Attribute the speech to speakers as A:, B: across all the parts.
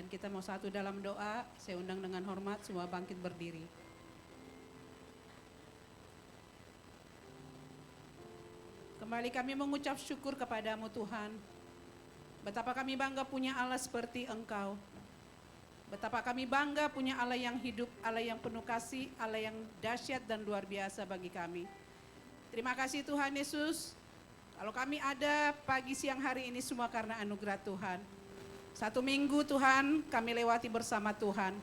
A: Dan kita mau satu dalam doa, saya undang dengan hormat semua bangkit berdiri. Kembali kami mengucap syukur kepadamu Tuhan. Betapa kami bangga punya Allah seperti Engkau. Betapa kami bangga punya Allah yang hidup, Allah yang penuh kasih, Allah yang dahsyat dan luar biasa bagi kami. Terima kasih Tuhan Yesus. Kalau kami ada pagi siang hari ini semua karena anugerah Tuhan. Satu minggu Tuhan kami lewati bersama Tuhan.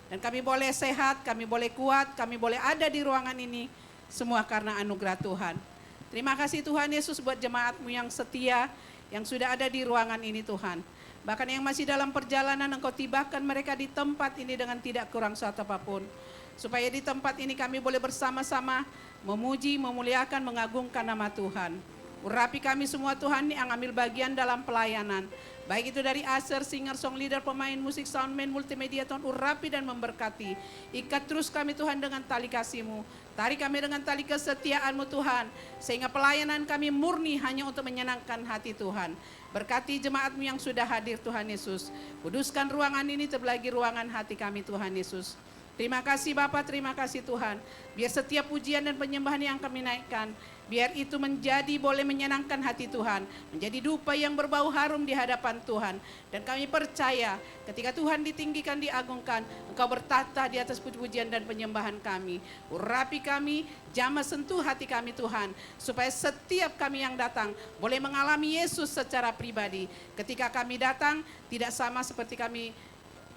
A: Dan kami boleh sehat, kami boleh kuat, kami boleh ada di ruangan ini. Semua karena anugerah Tuhan. Terima kasih Tuhan Yesus buat jemaat-Mu yang setia, yang sudah ada di ruangan ini Tuhan. Bahkan yang masih dalam perjalanan Engkau tibakan mereka di tempat ini dengan tidak kurang suatu apapun. Supaya di tempat ini kami boleh bersama-sama memuji, memuliakan, mengagungkan nama Tuhan. Urapi kami semua Tuhan yang ambil bagian dalam pelayanan. Baik itu dari aser, singer, song leader, pemain musik, soundman, multimedia, Tuhan urapi dan memberkati. Ikat terus kami Tuhan dengan tali kasih-Mu. Tarik kami dengan tali kesetiaan-Mu Tuhan. Sehingga pelayanan kami murni hanya untuk menyenangkan hati Tuhan. Berkati jemaat-Mu yang sudah hadir Tuhan Yesus. Kuduskan ruangan ini terbelagi ruangan hati kami Tuhan Yesus. Terima kasih Bapa, terima kasih Tuhan. Biar setiap pujian dan penyembahan yang kami naikkan, biar itu menjadi boleh menyenangkan hati Tuhan. Menjadi dupa yang berbau harum di hadapan Tuhan. Dan kami percaya ketika Tuhan ditinggikan, diagungkan, Engkau bertata di atas puji-pujian dan penyembahan kami. Urapi kami, jamah sentuh hati kami Tuhan. Supaya setiap kami yang datang boleh mengalami Yesus secara pribadi. Ketika kami datang tidak sama seperti kami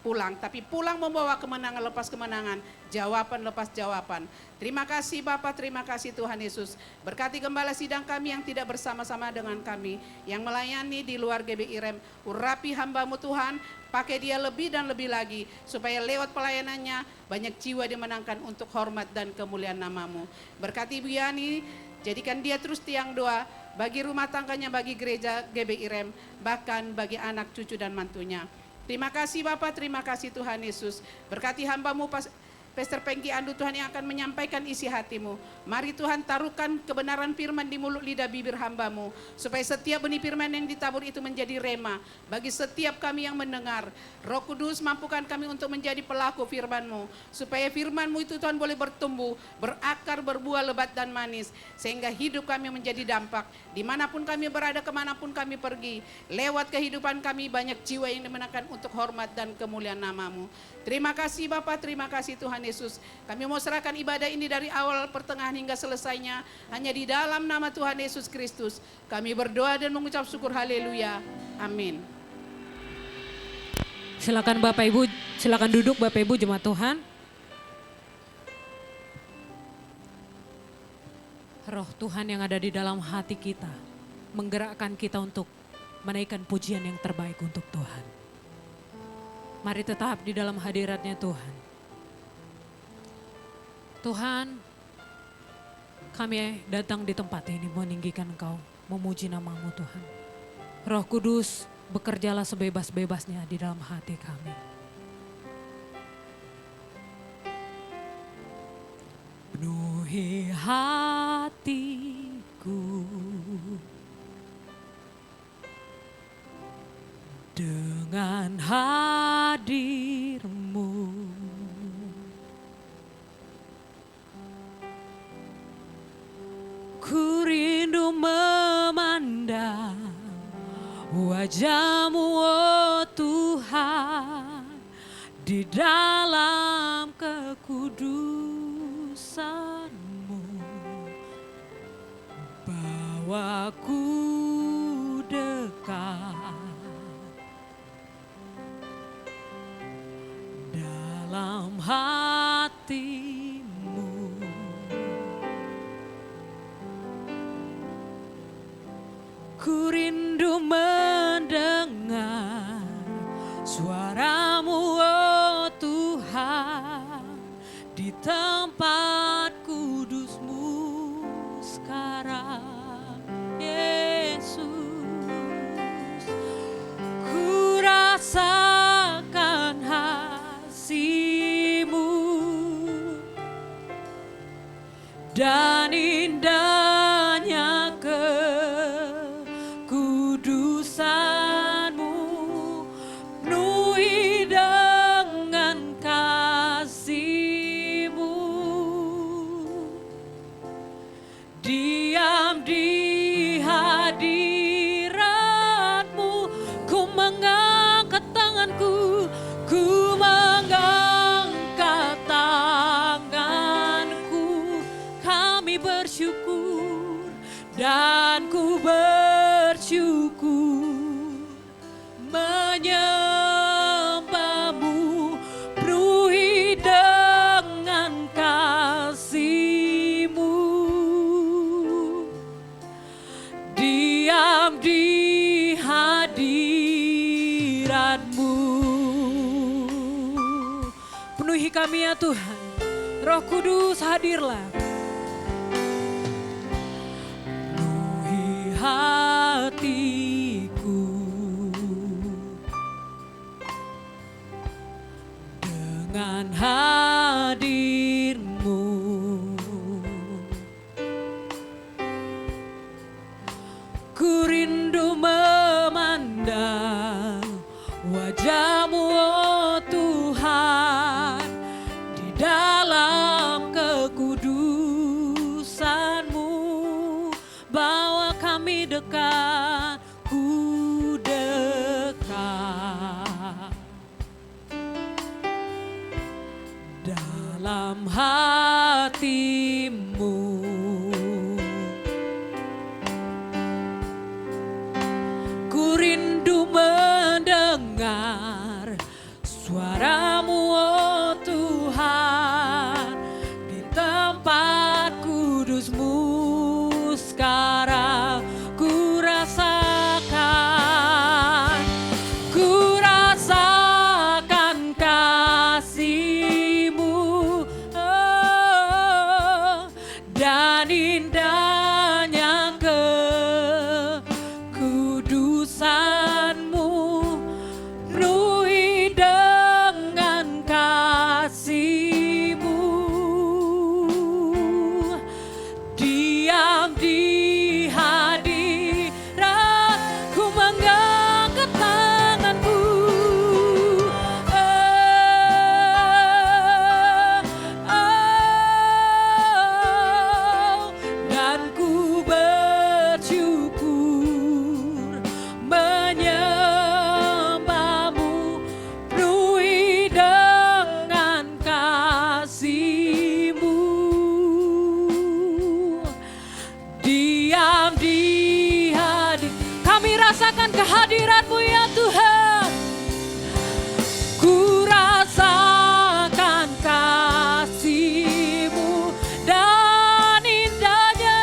A: pulang, tapi pulang membawa kemenangan lepas kemenangan, jawaban lepas jawaban. Terima kasih Bapa, terima kasih Tuhan Yesus. Berkati gembala sidang kami yang tidak bersama-sama dengan kami, yang melayani di luar GBI-REM. Urapi hamba-Mu Tuhan, pakai dia lebih dan lebih lagi, supaya lewat pelayanannya banyak jiwa dimenangkan untuk hormat dan kemuliaan nama-Mu. Berkati Bu Yani, jadikan dia terus tiang doa, bagi rumah tangganya, bagi gereja GBI-REM, bahkan bagi anak, cucu dan mantunya. Terima kasih Bapak, terima kasih Tuhan Yesus. Berkati hamba-Mu Pastor Pengki Andu Tuhan yang akan menyampaikan isi hati-Mu. Mari Tuhan taruhkan kebenaran firman di mulut lidah bibir hamba-Mu. Supaya setiap benih firman yang ditabur itu menjadi rema bagi setiap kami yang mendengar. Roh Kudus mampukan kami untuk menjadi pelaku firman-Mu. Supaya firman-Mu itu Tuhan boleh bertumbuh, berakar, berbuah lebat dan manis. Sehingga hidup kami menjadi dampak. Dimanapun kami berada, kemanapun kami pergi. Lewat kehidupan kami banyak jiwa yang dimenangkan untuk hormat dan kemuliaan nama-Mu. Terima kasih Bapak, terima kasih Tuhan Yesus. Kami mau serahkan ibadah ini dari awal, pertengahan hingga selesainya. Hanya di dalam nama Tuhan Yesus Kristus. Kami berdoa dan mengucap syukur, haleluya. Amin.
B: Silakan Bapak Ibu, silakan duduk Bapak Ibu jemaat Tuhan. Roh Tuhan yang ada di dalam hati kita, menggerakkan kita untuk menaikkan pujian yang terbaik untuk Tuhan. Mari tetap di dalam hadiratnya Tuhan. Tuhan, kami datang di tempat ini meninggikan Engkau, memuji nama-Mu Tuhan. Roh Kudus, bekerjalah sebebas-bebasnya di dalam hati kami. Penuhi hatiku dengan hadir-Mu. Ku rindu memandang wajah-Mu, oh Tuhan, di dalam kekudusan-Mu. Bawaku dekat dalam hati-Mu. Ku rindu mendengar suara-Mu, oh Tuhan, di tempat kudus-Mu sekarang, Yesus. Ku rasakan kasih-Mu dan indahnya kekudusan-Mu, penuhi Penuhi kami ya Tuhan, Roh Kudus hadirlah. Penuhi hatiku dengan hadir-Mu. Ku rindu memandang wajah-Mu, oh Tuhan, di dalam kekudusan-Mu. Bawa kami dekat, ku dekat dalam hati-Mu. Ku rindu mendengar suara-Mu, oh Tuhan, di tempat kudus-Mu sekarang. Ku rasakan kasih-Mu, oh, dan indahnya kekudusan-Mu. Penuhi dengan kasih-Mu, diam di hadirat-Ku, mengangkat tanganku, dan ku bersyukur menyembah-Mu. Penuhi dengan kasih-Mu, diam di kami rasakan kehadirat-Mu ya Tuhan. Ku rasakan kasih-Mu dan indahnya.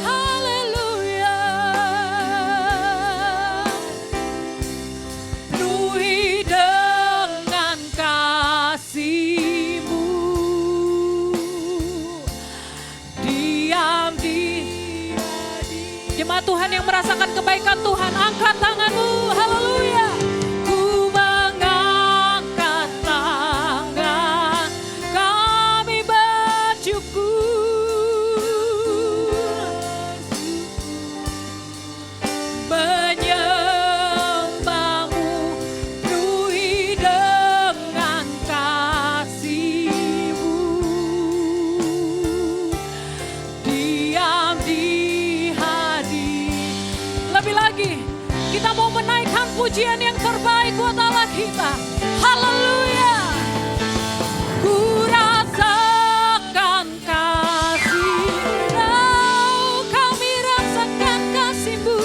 B: Haleluya. Penuhi dengan kasih-Mu, diam di jemaat Tuhan yang merasakan kebaikan Tuhan, angkat tanganmu, haleluya. Ku mengangkat tangan, kami bersyukur menyembah-Mu. Penuhi dengan kasih-Mu, diam di lebih lagi, kita mau menaikkan pujian yang terbaik buat Allah kita. Haleluya. Ku rasakan kasih, oh, kami rasakan kasih-Mu.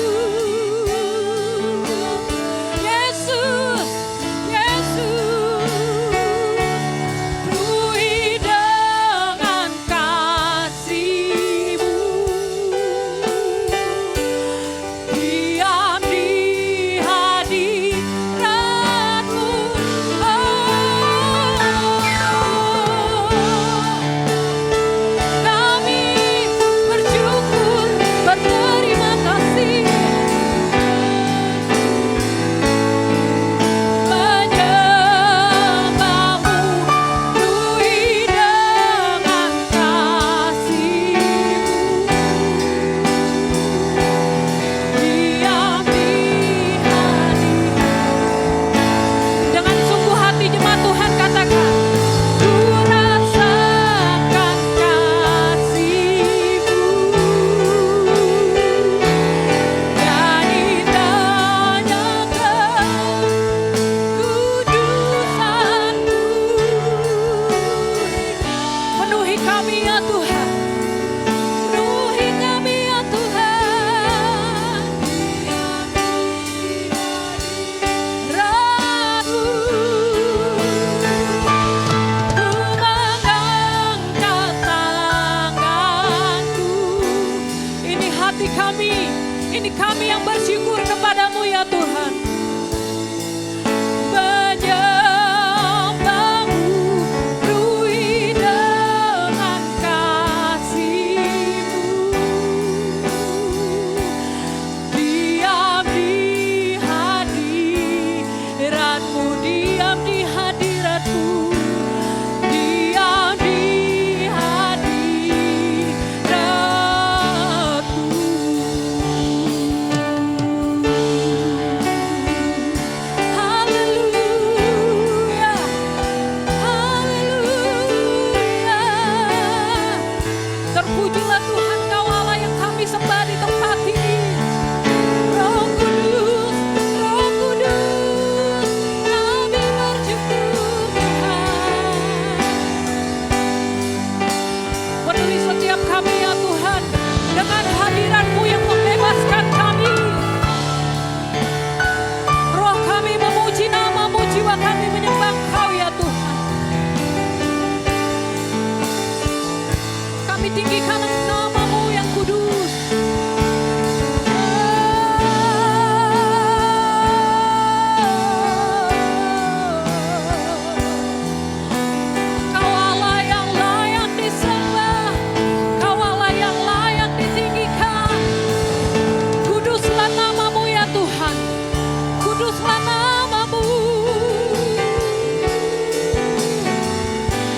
B: Yesus, Yesus, penuhi dengan kasih-Mu, diam di hadirat-Mu, oh, kuduslah namamu,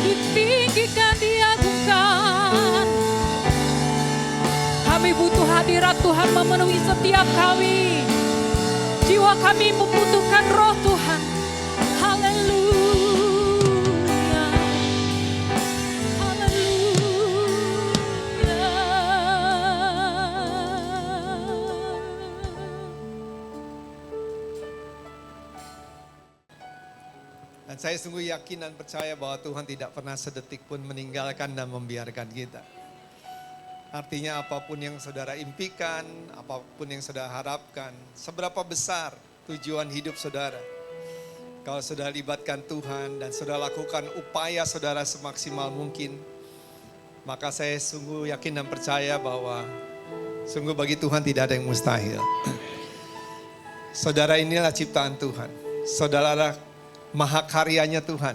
B: ditinggikan, diagungkan. Kami butuh hadirat Tuhan memenuhi setiap kami. Jiwa kami membutuhkan roh Tuhan. Haleluya.
C: Dan saya sungguh yakin dan percaya bahwa Tuhan tidak pernah sedetik pun meninggalkan dan membiarkan kita. Artinya apapun yang saudara impikan, apapun yang saudara harapkan, seberapa besar tujuan hidup saudara. Kalau saudara libatkan Tuhan dan saudara lakukan upaya saudara semaksimal mungkin, maka saya sungguh yakin dan percaya bahwa sungguh bagi Tuhan tidak ada yang mustahil. Saudara inilah ciptaan Tuhan. Saudara adalah mahakaryanya Tuhan.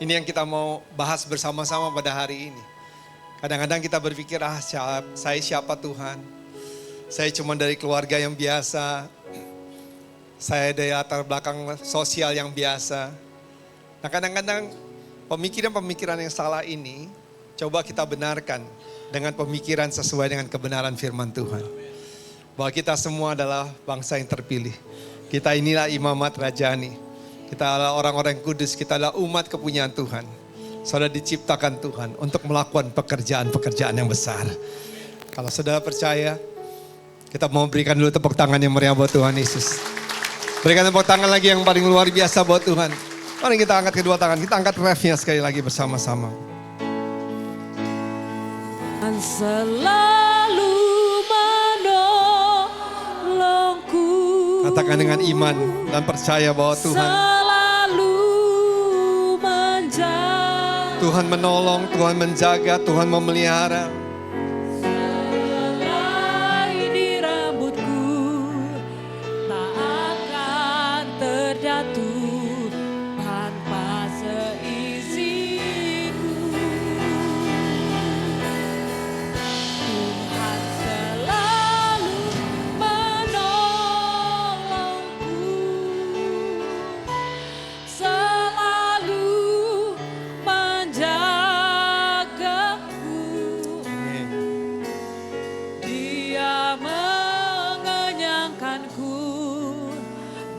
C: Ini yang kita mau bahas bersama-sama pada hari ini. Kadang-kadang kita berpikir, saya siapa Tuhan? Saya cuma dari keluarga yang biasa. Saya dari latar belakang sosial yang biasa. Nah kadang-kadang pemikiran-pemikiran yang salah ini, coba kita benarkan dengan pemikiran sesuai dengan kebenaran firman Tuhan. Bahwa kita semua adalah bangsa yang terpilih. Kita inilah imamat rajani. Kita adalah orang-orang kudus, kita adalah umat kepunyaan Tuhan. Saudara diciptakan Tuhan untuk melakukan pekerjaan-pekerjaan yang besar. Kalau saudara percaya, kita mau berikan dulu tepuk tangan yang meriah buat Tuhan Yesus. Berikan tepuk tangan lagi yang paling luar biasa buat Tuhan. Mari kita angkat kedua tangan, kita angkat refnya sekali lagi bersama-sama.
B: Dan selalu menolongku.
C: Katakan dengan iman dan percaya bahwa Tuhan Tuhan menolong, Tuhan menjaga, Tuhan memelihara.
B: Selai di rambutku tak akan terjatuh tanpa seizinku. Tuhan selalu menolongku.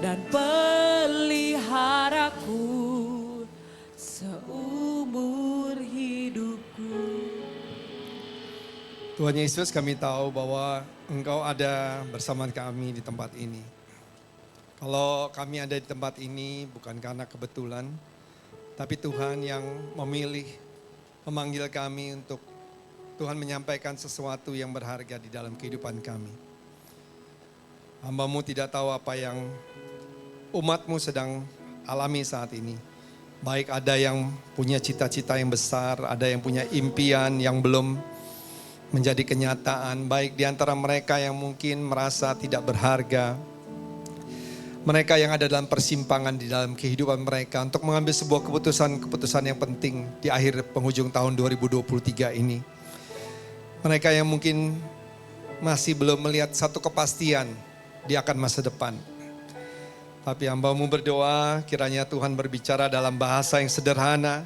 B: Dan peliharaku seumur hidupku.
C: Tuhan Yesus, kami tahu bahwa Engkau ada bersama kami di tempat ini. Kalau kami ada di tempat ini bukan karena kebetulan, tapi Tuhan yang memilih, memanggil kami untuk Tuhan menyampaikan sesuatu yang berharga di dalam kehidupan kami. Hamba-Mu tidak tahu apa yang umat-Mu sedang alami saat ini. Baik ada yang punya cita-cita yang besar, ada yang punya impian yang belum menjadi kenyataan. Baik di antara mereka yang mungkin merasa tidak berharga. Mereka yang ada dalam persimpangan di dalam kehidupan mereka untuk mengambil sebuah keputusan-keputusan yang penting di akhir penghujung tahun 2023 ini. Mereka yang mungkin masih belum melihat satu kepastian di akan masa depan. Tapi hamba-Mu berdoa kiranya Tuhan berbicara dalam bahasa yang sederhana.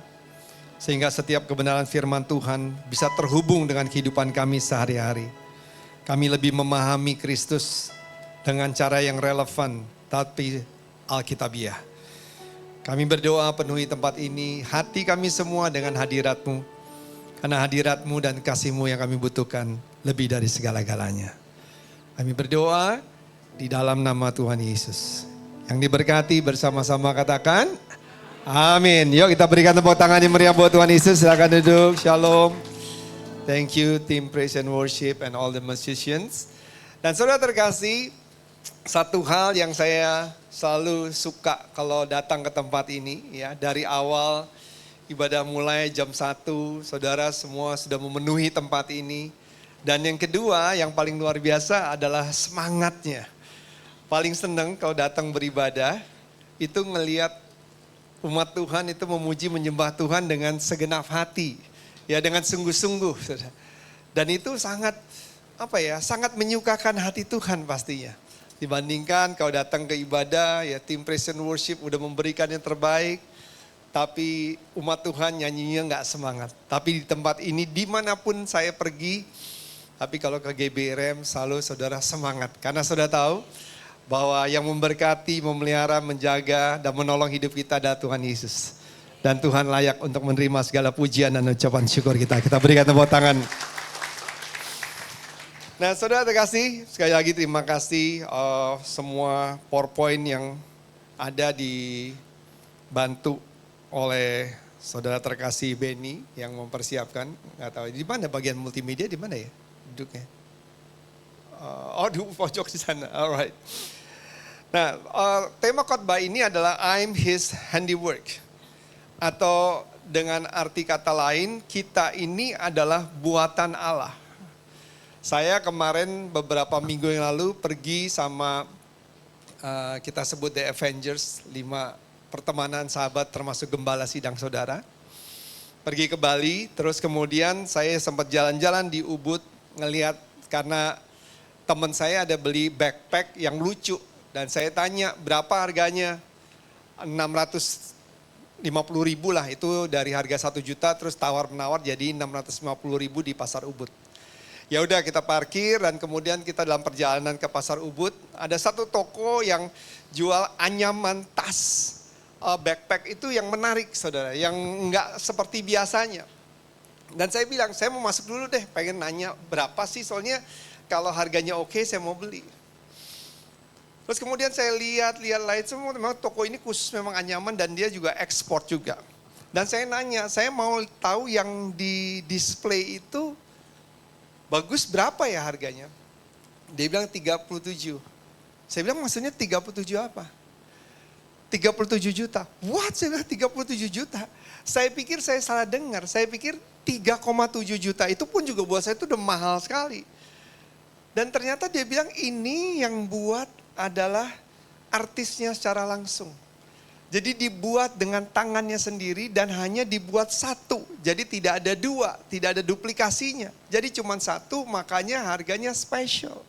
C: Sehingga setiap kebenaran firman Tuhan bisa terhubung dengan kehidupan kami sehari-hari. Kami lebih memahami Kristus dengan cara yang relevan tapi alkitabiah. Kami berdoa penuhi tempat ini, hati kami semua dengan hadirat-Mu. Karena hadirat-Mu dan kasih-Mu yang kami butuhkan lebih dari segala-galanya. Kami berdoa di dalam nama Tuhan Yesus. Yang diberkati bersama-sama katakan, amin. Yuk kita berikan tepuk tangan yang meriah buat Tuhan Yesus. Silakan duduk, shalom. Thank you team praise and worship and all the musicians. Dan saudara terkasih, satu hal yang saya selalu suka kalau datang ke tempat ini, ya dari awal ibadah mulai jam 1, saudara semua sudah memenuhi tempat ini. Dan yang kedua, yang paling luar biasa adalah semangatnya. Paling senang kalau datang beribadah, itu ngelihat umat Tuhan itu memuji menyembah Tuhan dengan segenap hati. Ya dengan sungguh-sungguh. Dan itu sangat, sangat menyukakan hati Tuhan pastinya. Dibandingkan kau datang ke ibadah, ya tim praise and worship udah memberikan yang terbaik, tapi umat Tuhan nyanyinya nggak semangat. Tapi di tempat ini dimanapun saya pergi, tapi kalau ke GBRM selalu saudara semangat. Karena saudara tahu bahwa yang memberkati, memelihara, menjaga, dan menolong hidup kita adalah Tuhan Yesus. Dan Tuhan layak untuk menerima segala pujian dan ucapan syukur kita. Kita berikan tepuk tangan. Nah saudara terkasih, sekali lagi terima kasih semua PowerPoint yang ada dibantu oleh saudara terkasih Benny yang mempersiapkan. Nggak tahu di mana bagian multimedia, di mana ya duduknya? Di pojok di sana, alright. Nah tema khotbah ini adalah I'm His handiwork. Atau dengan arti kata lain, kita ini adalah buatan Allah. Saya kemarin beberapa minggu yang lalu pergi sama kita sebut The Avengers, 5 pertemanan sahabat termasuk gembala sidang saudara. Pergi ke Bali, terus kemudian saya sempat jalan-jalan di Ubud ngelihat karena teman saya ada beli backpack yang lucu. Dan saya tanya berapa harganya, 650.000 lah, itu dari harga 1 juta terus tawar-menawar jadi 650.000 di pasar Ubud. Ya udah kita parkir dan kemudian kita dalam perjalanan ke pasar Ubud, ada satu toko yang jual anyaman tas backpack itu yang menarik saudara, yang enggak seperti biasanya. Dan saya bilang, saya mau masuk dulu deh, pengen nanya berapa sih, soalnya kalau harganya oke saya mau beli. Terus kemudian saya lihat lain semua, memang toko ini khusus memang anyaman dan dia juga ekspor juga. Dan saya nanya, saya mau tahu yang di display itu bagus berapa ya harganya? Dia bilang 37. Saya bilang maksudnya 37 apa? 37 juta. What? Saya bilang 37 juta. Saya pikir saya salah dengar, saya pikir 3,7 juta itu pun juga buat saya itu udah mahal sekali. Dan ternyata dia bilang ini yang buat adalah artisnya secara langsung. Jadi dibuat dengan tangannya sendiri dan hanya dibuat satu. Jadi tidak ada 2, tidak ada duplikasinya. Jadi cuma 1, makanya harganya special.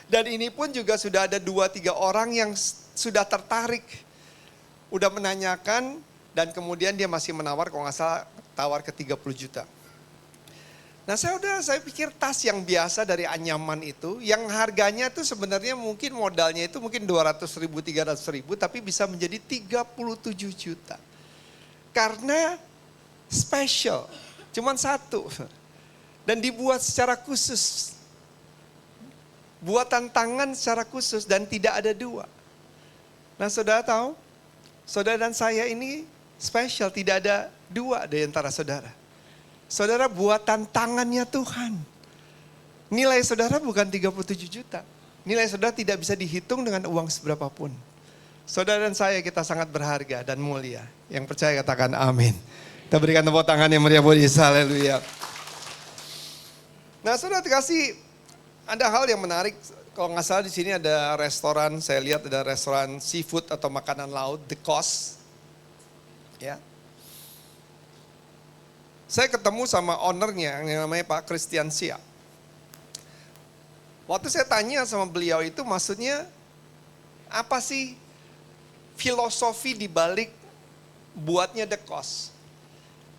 C: Dan ini pun juga sudah ada 2-3 orang yang sudah tertarik. Udah menanyakan dan kemudian dia masih menawar, kalau nggak salah tawar ke 30 juta. Nah saya pikir tas yang biasa dari anyaman itu, yang harganya itu sebenarnya mungkin modalnya itu mungkin 200.000, 300.000, tapi bisa menjadi 37 juta. Karena special, cuman 1. Dan dibuat secara khusus. Buatan tangan secara khusus dan tidak ada 2. Nah saudara tahu, saudara dan saya ini special, tidak ada 2 di antara saudara. Saudara buatan tangannya Tuhan. Nilai saudara bukan 37 juta. Nilai saudara tidak bisa dihitung dengan uang seberapapun. Saudara dan saya kita sangat berharga dan mulia. Yang percaya katakan amin. Kita berikan tepuk tangan yang meriah buat Yesus. Haleluya. Nah saudara kasih, ada hal yang menarik. Kalau nggak salah di sini ada restoran, saya lihat ada restoran seafood atau makanan laut, The Coast. Ya. Saya ketemu sama ownernya yang namanya Pak Christian Siap. Waktu saya tanya sama beliau itu maksudnya apa sih filosofi dibalik buatnya The Coast.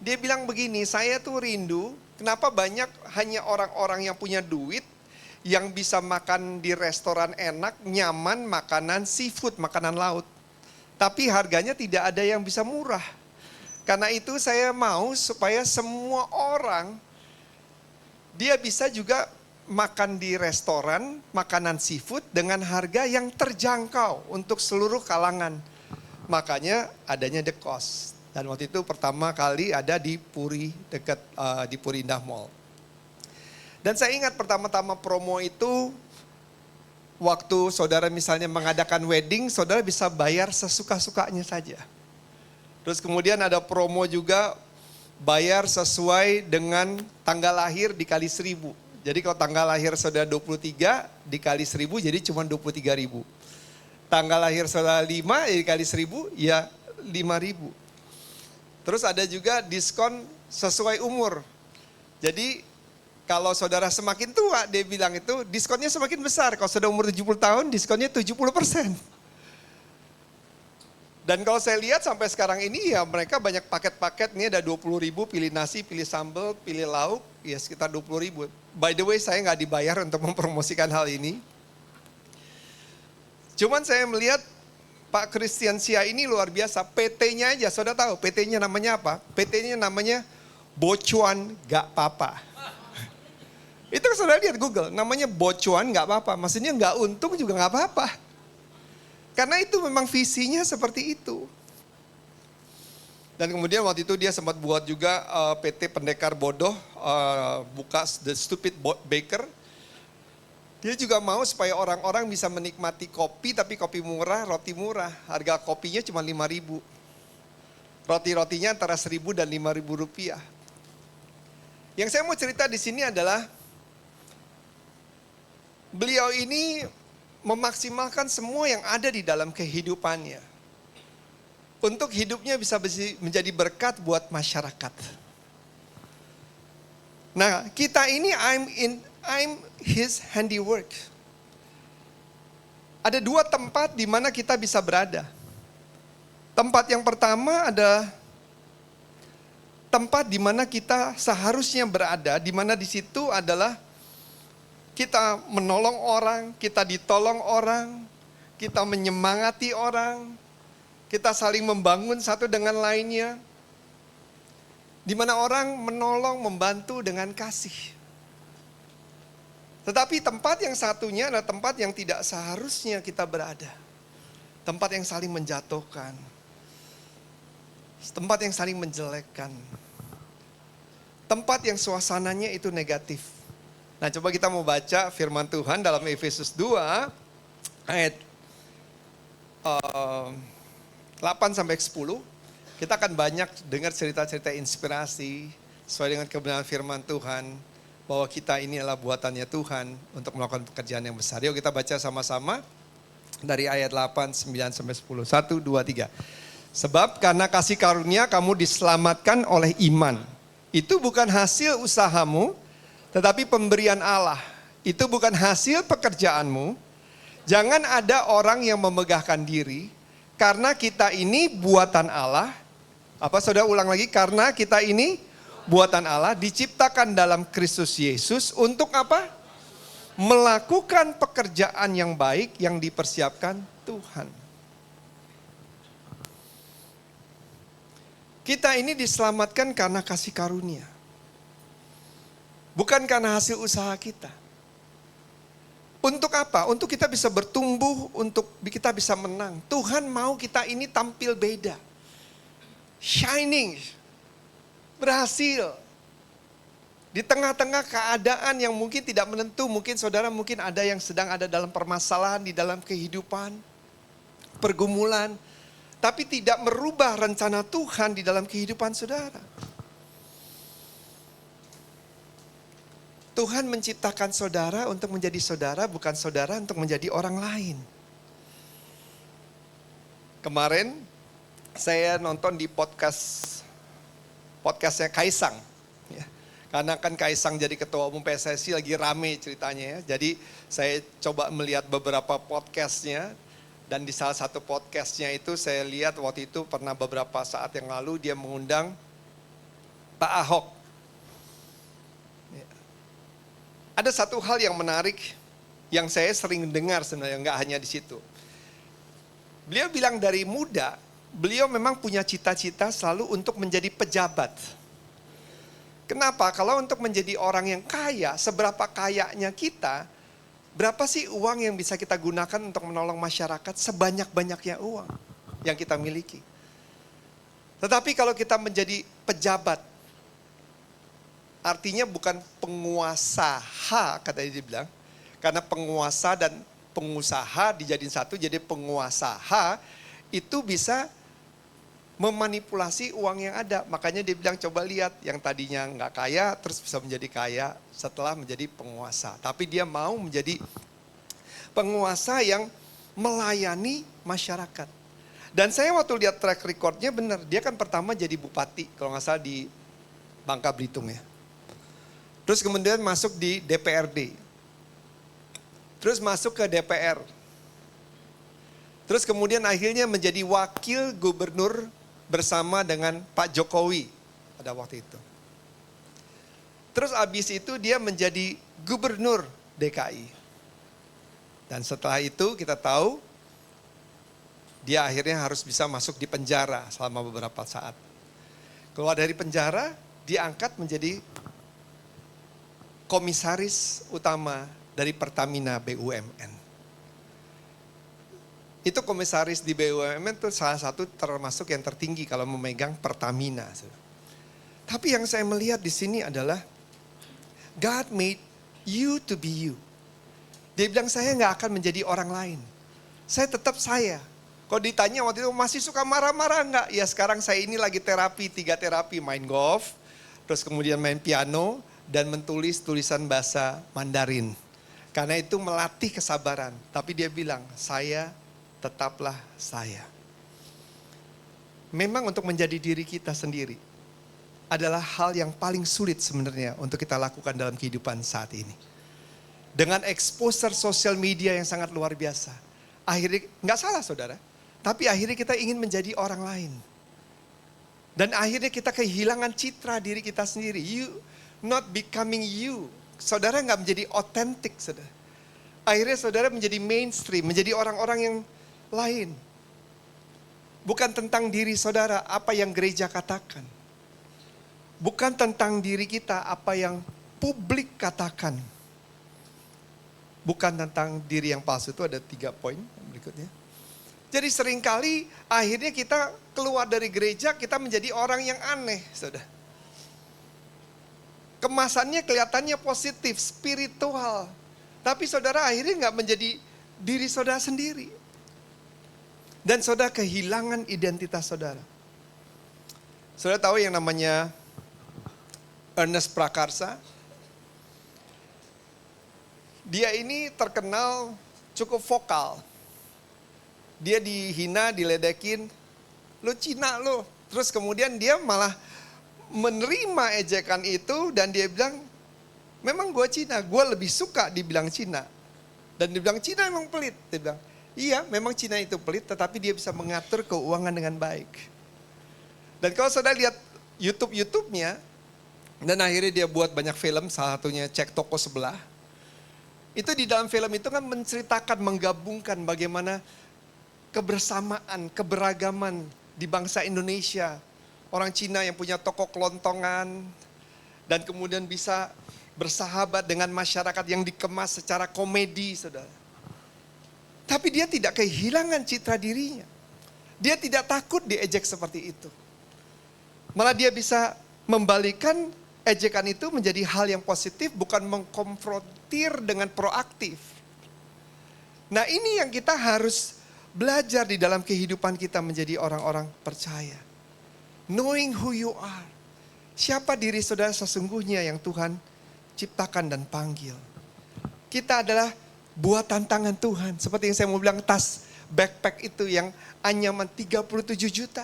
C: Dia bilang begini, saya tuh rindu kenapa banyak hanya orang-orang yang punya duit yang bisa makan di restoran enak, nyaman, makanan seafood, makanan laut. Tapi harganya tidak ada yang bisa murah. Karena itu saya mau supaya semua orang dia bisa juga makan di restoran, makanan seafood dengan harga yang terjangkau untuk seluruh kalangan. Makanya adanya The Coast. Dan waktu itu pertama kali ada di Puri, dekat di Puri Indah Mall. Dan saya ingat pertama-tama promo itu waktu saudara misalnya mengadakan wedding, saudara bisa bayar sesuka-sukanya saja. Terus kemudian ada promo juga bayar sesuai dengan tanggal lahir dikali 1.000. Jadi kalau tanggal lahir saudara 23 dikali 1.000 jadi cuma 23.000. Tanggal lahir saudara 5 dikali 1.000 ya 5.000. Terus ada juga diskon sesuai umur. Jadi Kalau saudara semakin tua, dia bilang itu diskonnya semakin besar. Kalau sudah umur 70 tahun, diskonnya 70%. Dan kalau saya lihat sampai sekarang ini ya mereka banyak paket-paket, ini ada 20.000, pilih nasi, pilih sambal, pilih lauk, ya sekitar 20.000. By the way saya nggak dibayar untuk mempromosikan hal ini. Cuman saya melihat Pak Christian Sia ini luar biasa, PT-nya aja, saudara tahu PT-nya namanya apa? PT-nya namanya Bocuan Gak Papa. Itu saudara lihat Google, namanya Bocuan Gak Papa, maksudnya nggak untung juga nggak apa-apa. Karena itu memang visinya seperti itu. Dan kemudian waktu itu dia sempat buat juga PT Pendekar Bodoh, buka The Stupid Baker. Dia juga mau supaya orang-orang bisa menikmati kopi, tapi kopi murah, roti murah. Harga kopinya cuma 5.000. Roti-rotinya antara 1.000 dan 5.000 rupiah. Yang saya mau cerita di sini adalah beliau ini memaksimalkan semua yang ada di dalam kehidupannya. Untuk hidupnya bisa menjadi berkat buat masyarakat. Nah, kita ini I'm his handiwork. Ada 2 tempat di mana kita bisa berada. Tempat yang pertama ada tempat di mana kita seharusnya berada, di mana di situ adalah kita menolong orang, kita ditolong orang, kita menyemangati orang, kita saling membangun satu dengan lainnya. Di mana orang menolong, membantu dengan kasih. Tetapi tempat yang satunya adalah tempat yang tidak seharusnya kita berada. Tempat yang saling menjatuhkan. Tempat yang saling menjelekkan. Tempat yang suasananya itu negatif. Nah, coba kita mau baca firman Tuhan dalam Efesus 2 ayat 8-10. Kita akan banyak dengar cerita-cerita inspirasi sesuai dengan kebenaran firman Tuhan bahwa kita ini adalah buatannya Tuhan untuk melakukan pekerjaan yang besar. Yuk kita baca sama-sama dari ayat 8, 9 sampai 10. 1, 2, 3. Sebab karena kasih karunia kamu diselamatkan oleh iman. Itu bukan hasil usahamu, tetapi pemberian Allah. Itu bukan hasil pekerjaanmu. Jangan ada orang yang memegahkan diri. Karena kita ini buatan Allah. Apa saudara ulang lagi? Karena kita ini buatan Allah. Diciptakan dalam Kristus Yesus. Untuk apa? Melakukan pekerjaan yang baik yang dipersiapkan Tuhan. Kita ini diselamatkan karena kasih karunia. Bukan karena hasil usaha kita. Untuk apa? Untuk kita bisa bertumbuh, untuk kita bisa menang. Tuhan mau kita ini tampil beda. Shining. Berhasil. Di tengah-tengah keadaan yang mungkin tidak menentu, mungkin saudara mungkin ada yang sedang ada dalam permasalahan di dalam kehidupan, pergumulan, tapi tidak merubah rencana Tuhan di dalam kehidupan saudara. Tuhan menciptakan saudara untuk menjadi saudara, bukan saudara untuk menjadi orang lain. Kemarin saya nonton di podcastnya Kaisang. Ya. Karena kan Kaisang jadi ketua umum PSSI lagi rame ceritanya ya. Jadi saya coba melihat beberapa podcastnya. Dan di salah satu podcastnya itu saya lihat waktu itu pernah beberapa saat yang lalu dia mengundang Pak Ahok. Ada satu hal yang menarik yang saya sering dengar sebenarnya, nggak hanya di situ. Beliau bilang dari muda, beliau memang punya cita-cita selalu untuk menjadi pejabat. Kenapa? Kalau untuk menjadi orang yang kaya, seberapa kayanya kita, berapa sih uang yang bisa kita gunakan untuk menolong masyarakat? Sebanyak-banyaknya uang yang kita miliki. Tetapi kalau kita menjadi pejabat, artinya bukan penguasa, katanya dia bilang. Karena penguasa dan pengusaha dijadiin satu, jadi penguasa itu bisa memanipulasi uang yang ada. Makanya dia bilang coba lihat yang tadinya nggak kaya terus bisa menjadi kaya setelah menjadi penguasa. Tapi dia mau menjadi penguasa yang melayani masyarakat. Dan saya waktu lihat track recordnya benar, dia kan pertama jadi bupati kalau nggak salah di Bangka Belitung ya. Terus kemudian masuk di DPRD. Terus masuk ke DPR. Terus kemudian akhirnya menjadi wakil gubernur bersama dengan Pak Jokowi pada waktu itu. Terus abis itu dia menjadi gubernur DKI. Dan setelah itu kita tahu dia akhirnya harus bisa masuk di penjara selama beberapa saat. Keluar dari penjara, diangkat menjadi komisaris utama dari Pertamina BUMN. Itu komisaris di BUMN itu salah satu termasuk yang tertinggi kalau memegang Pertamina. Tapi yang saya melihat di sini adalah God made you to be you. Dia bilang saya nggak akan menjadi orang lain. Saya tetap saya. Kalau ditanya waktu itu masih suka marah-marah nggak? Ya sekarang saya ini lagi terapi, 3 terapi, main golf, terus kemudian main piano, dan menulis tulisan bahasa Mandarin. Karena itu melatih kesabaran. Tapi dia bilang, saya tetaplah saya. Memang untuk menjadi diri kita sendiri adalah hal yang paling sulit sebenarnya untuk kita lakukan dalam kehidupan saat ini. Dengan exposure sosial media yang sangat luar biasa. Akhirnya, nggak salah saudara, tapi akhirnya kita ingin menjadi orang lain. Dan akhirnya kita kehilangan citra diri kita sendiri. You not becoming you. Saudara nggak menjadi otentik saudara. Akhirnya saudara menjadi mainstream, menjadi orang-orang yang lain. Bukan tentang diri saudara, apa yang gereja katakan. Bukan tentang diri kita, apa yang publik katakan. Bukan tentang diri yang palsu. Itu ada 3 poin berikutnya. Jadi seringkali akhirnya kita keluar dari gereja, kita menjadi orang yang aneh, saudara. Kemasannya kelihatannya positif, spiritual. Tapi saudara akhirnya nggak menjadi diri saudara sendiri. Dan saudara kehilangan identitas saudara. Saudara tahu yang namanya Ernest Prakarsa? Dia ini terkenal cukup vokal. Dia dihina, diledekin, lu Cina lu. Terus kemudian dia malah menerima ejekan itu dan dia bilang, memang gue Cina, gue lebih suka dibilang Cina. Dan dia bilang Cina emang pelit. Dia bilang, iya memang Cina itu pelit tetapi dia bisa mengatur keuangan dengan baik. Dan kalau saudara lihat YouTube-nya, dan akhirnya dia buat banyak film, salah satunya Cek Toko Sebelah. Itu di dalam film itu kan menceritakan, menggabungkan bagaimana kebersamaan, keberagaman di bangsa Indonesia. Orang Cina yang punya toko kelontongan dan kemudian bisa bersahabat dengan masyarakat yang dikemas secara komedi, saudara. Tapi dia tidak kehilangan citra dirinya. Dia tidak takut diejek seperti itu. Malah dia bisa membalikan ejekan itu menjadi hal yang positif, bukan mengkonfrontir dengan proaktif. Nah ini yang kita harus belajar di dalam kehidupan kita menjadi orang-orang percaya. Knowing who you are. Siapa diri saudara sesungguhnya yang Tuhan ciptakan dan panggil. Kita adalah buatan tangan Tuhan. Seperti yang saya mau bilang, tas backpack itu yang anyaman 37 juta.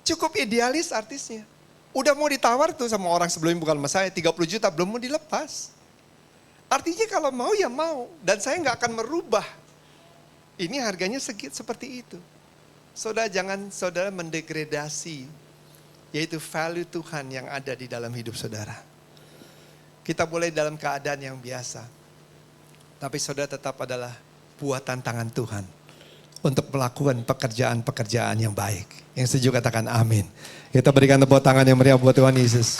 C: Cukup idealis artisnya. Udah mau ditawar tuh sama orang sebelumnya, bukan sama saya, 30 juta belum mau dilepas. Artinya kalau mau ya mau. Dan saya nggak akan merubah. Ini harganya seperti itu. Saudara jangan saudara mendegradasi. Yaitu value Tuhan yang ada di dalam hidup saudara. Kita boleh dalam keadaan yang biasa. Tapi saudara tetap adalah buatan tangan Tuhan. Untuk melakukan pekerjaan-pekerjaan yang baik. Yang setuju katakan amin. Kita berikan tepuk tangan yang meriah buat Tuhan Yesus.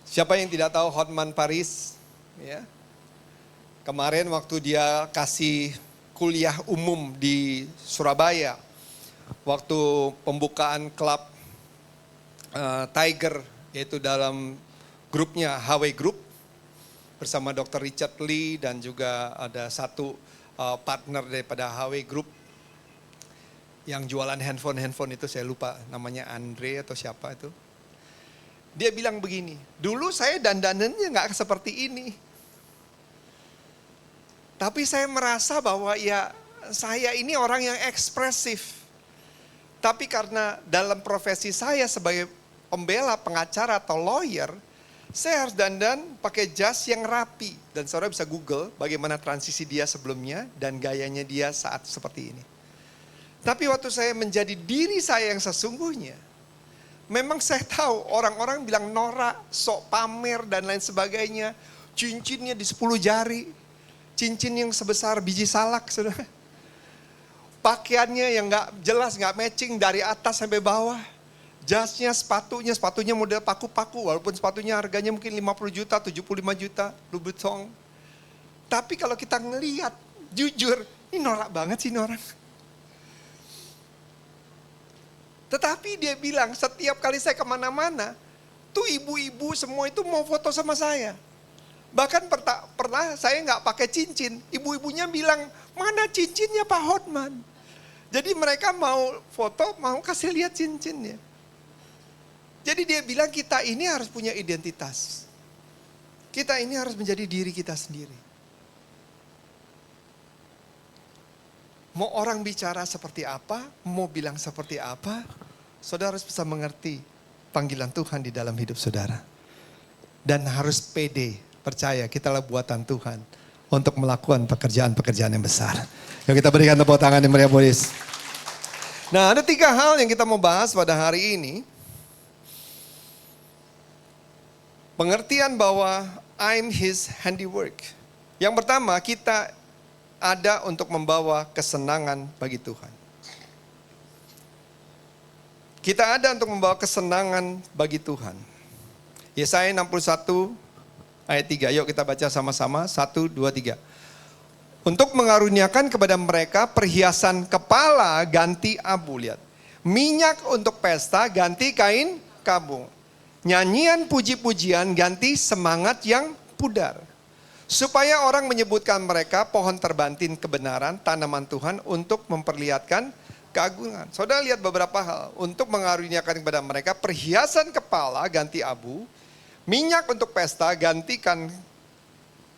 C: Siapa yang tidak tahu Hotman Paris? Ya. Kemarin waktu dia kasih kuliah umum di Surabaya. Waktu pembukaan klub Tiger, yaitu dalam grupnya HW Group. Bersama Dr. Richard Lee dan juga ada satu partner daripada HW Group yang jualan handphone itu, saya lupa namanya Andre atau siapa itu. Dia bilang begini, dulu saya dandanannya nggak seperti ini. Tapi saya merasa bahwa ya saya ini orang yang ekspresif. Tapi karena dalam profesi saya sebagai pembela, pengacara atau lawyer, saya harus dandan pakai jas yang rapi. Dan saudara bisa Google bagaimana transisi dia sebelumnya dan gayanya dia saat seperti ini. Tapi waktu saya menjadi diri saya yang sesungguhnya, memang saya tahu orang-orang bilang norak, sok pamer dan lain sebagainya. Cincinnya di 10 jari, cincin yang sebesar biji salak, saudara. Pakaiannya yang gak jelas, gak matching dari atas sampai bawah. Jasnya, sepatunya model paku-paku, walaupun sepatunya harganya mungkin 50 juta, 75 juta, Louis Vuitton. Tapi kalau kita ngelihat, jujur, ini norak banget sih ini orang. Tetapi dia bilang setiap kali saya kemana-mana, tuh ibu-ibu semua itu mau foto sama saya. Bahkan pernah saya nggak pakai cincin, ibu-ibunya bilang, mana cincinnya Pak Hotman? Jadi mereka mau foto, mau kasih lihat cincinnya. Jadi dia bilang kita ini harus punya identitas. Kita ini harus menjadi diri kita sendiri. Mau orang bicara seperti apa, mau bilang seperti apa, saudara harus bisa mengerti panggilan Tuhan di dalam hidup saudara. Dan harus pede, percaya kitalah buatan Tuhan untuk melakukan pekerjaan-pekerjaan yang besar. Yuk kita berikan tepuk tangan yang meriah Boris. Nah, ada 3 hal yang kita mau bahas pada hari ini. Pengertian bahwa I'm His handiwork. Yang pertama, kita ada untuk membawa kesenangan bagi Tuhan. Kita ada untuk membawa kesenangan bagi Tuhan. Yesaya 61 ayat 3. Yuk kita baca sama-sama. 1, 2, 3. Untuk mengaruniakan kepada mereka perhiasan kepala ganti abu. Lihat. Minyak untuk pesta ganti kain kabung. Nyanyian puji-pujian ganti semangat yang pudar. Supaya orang menyebutkan mereka pohon terbantin kebenaran, tanaman Tuhan untuk memperlihatkan keagungan. Saudara lihat beberapa hal. Untuk mengaruniakan kepada mereka perhiasan kepala ganti abu. Minyak untuk pesta gantikan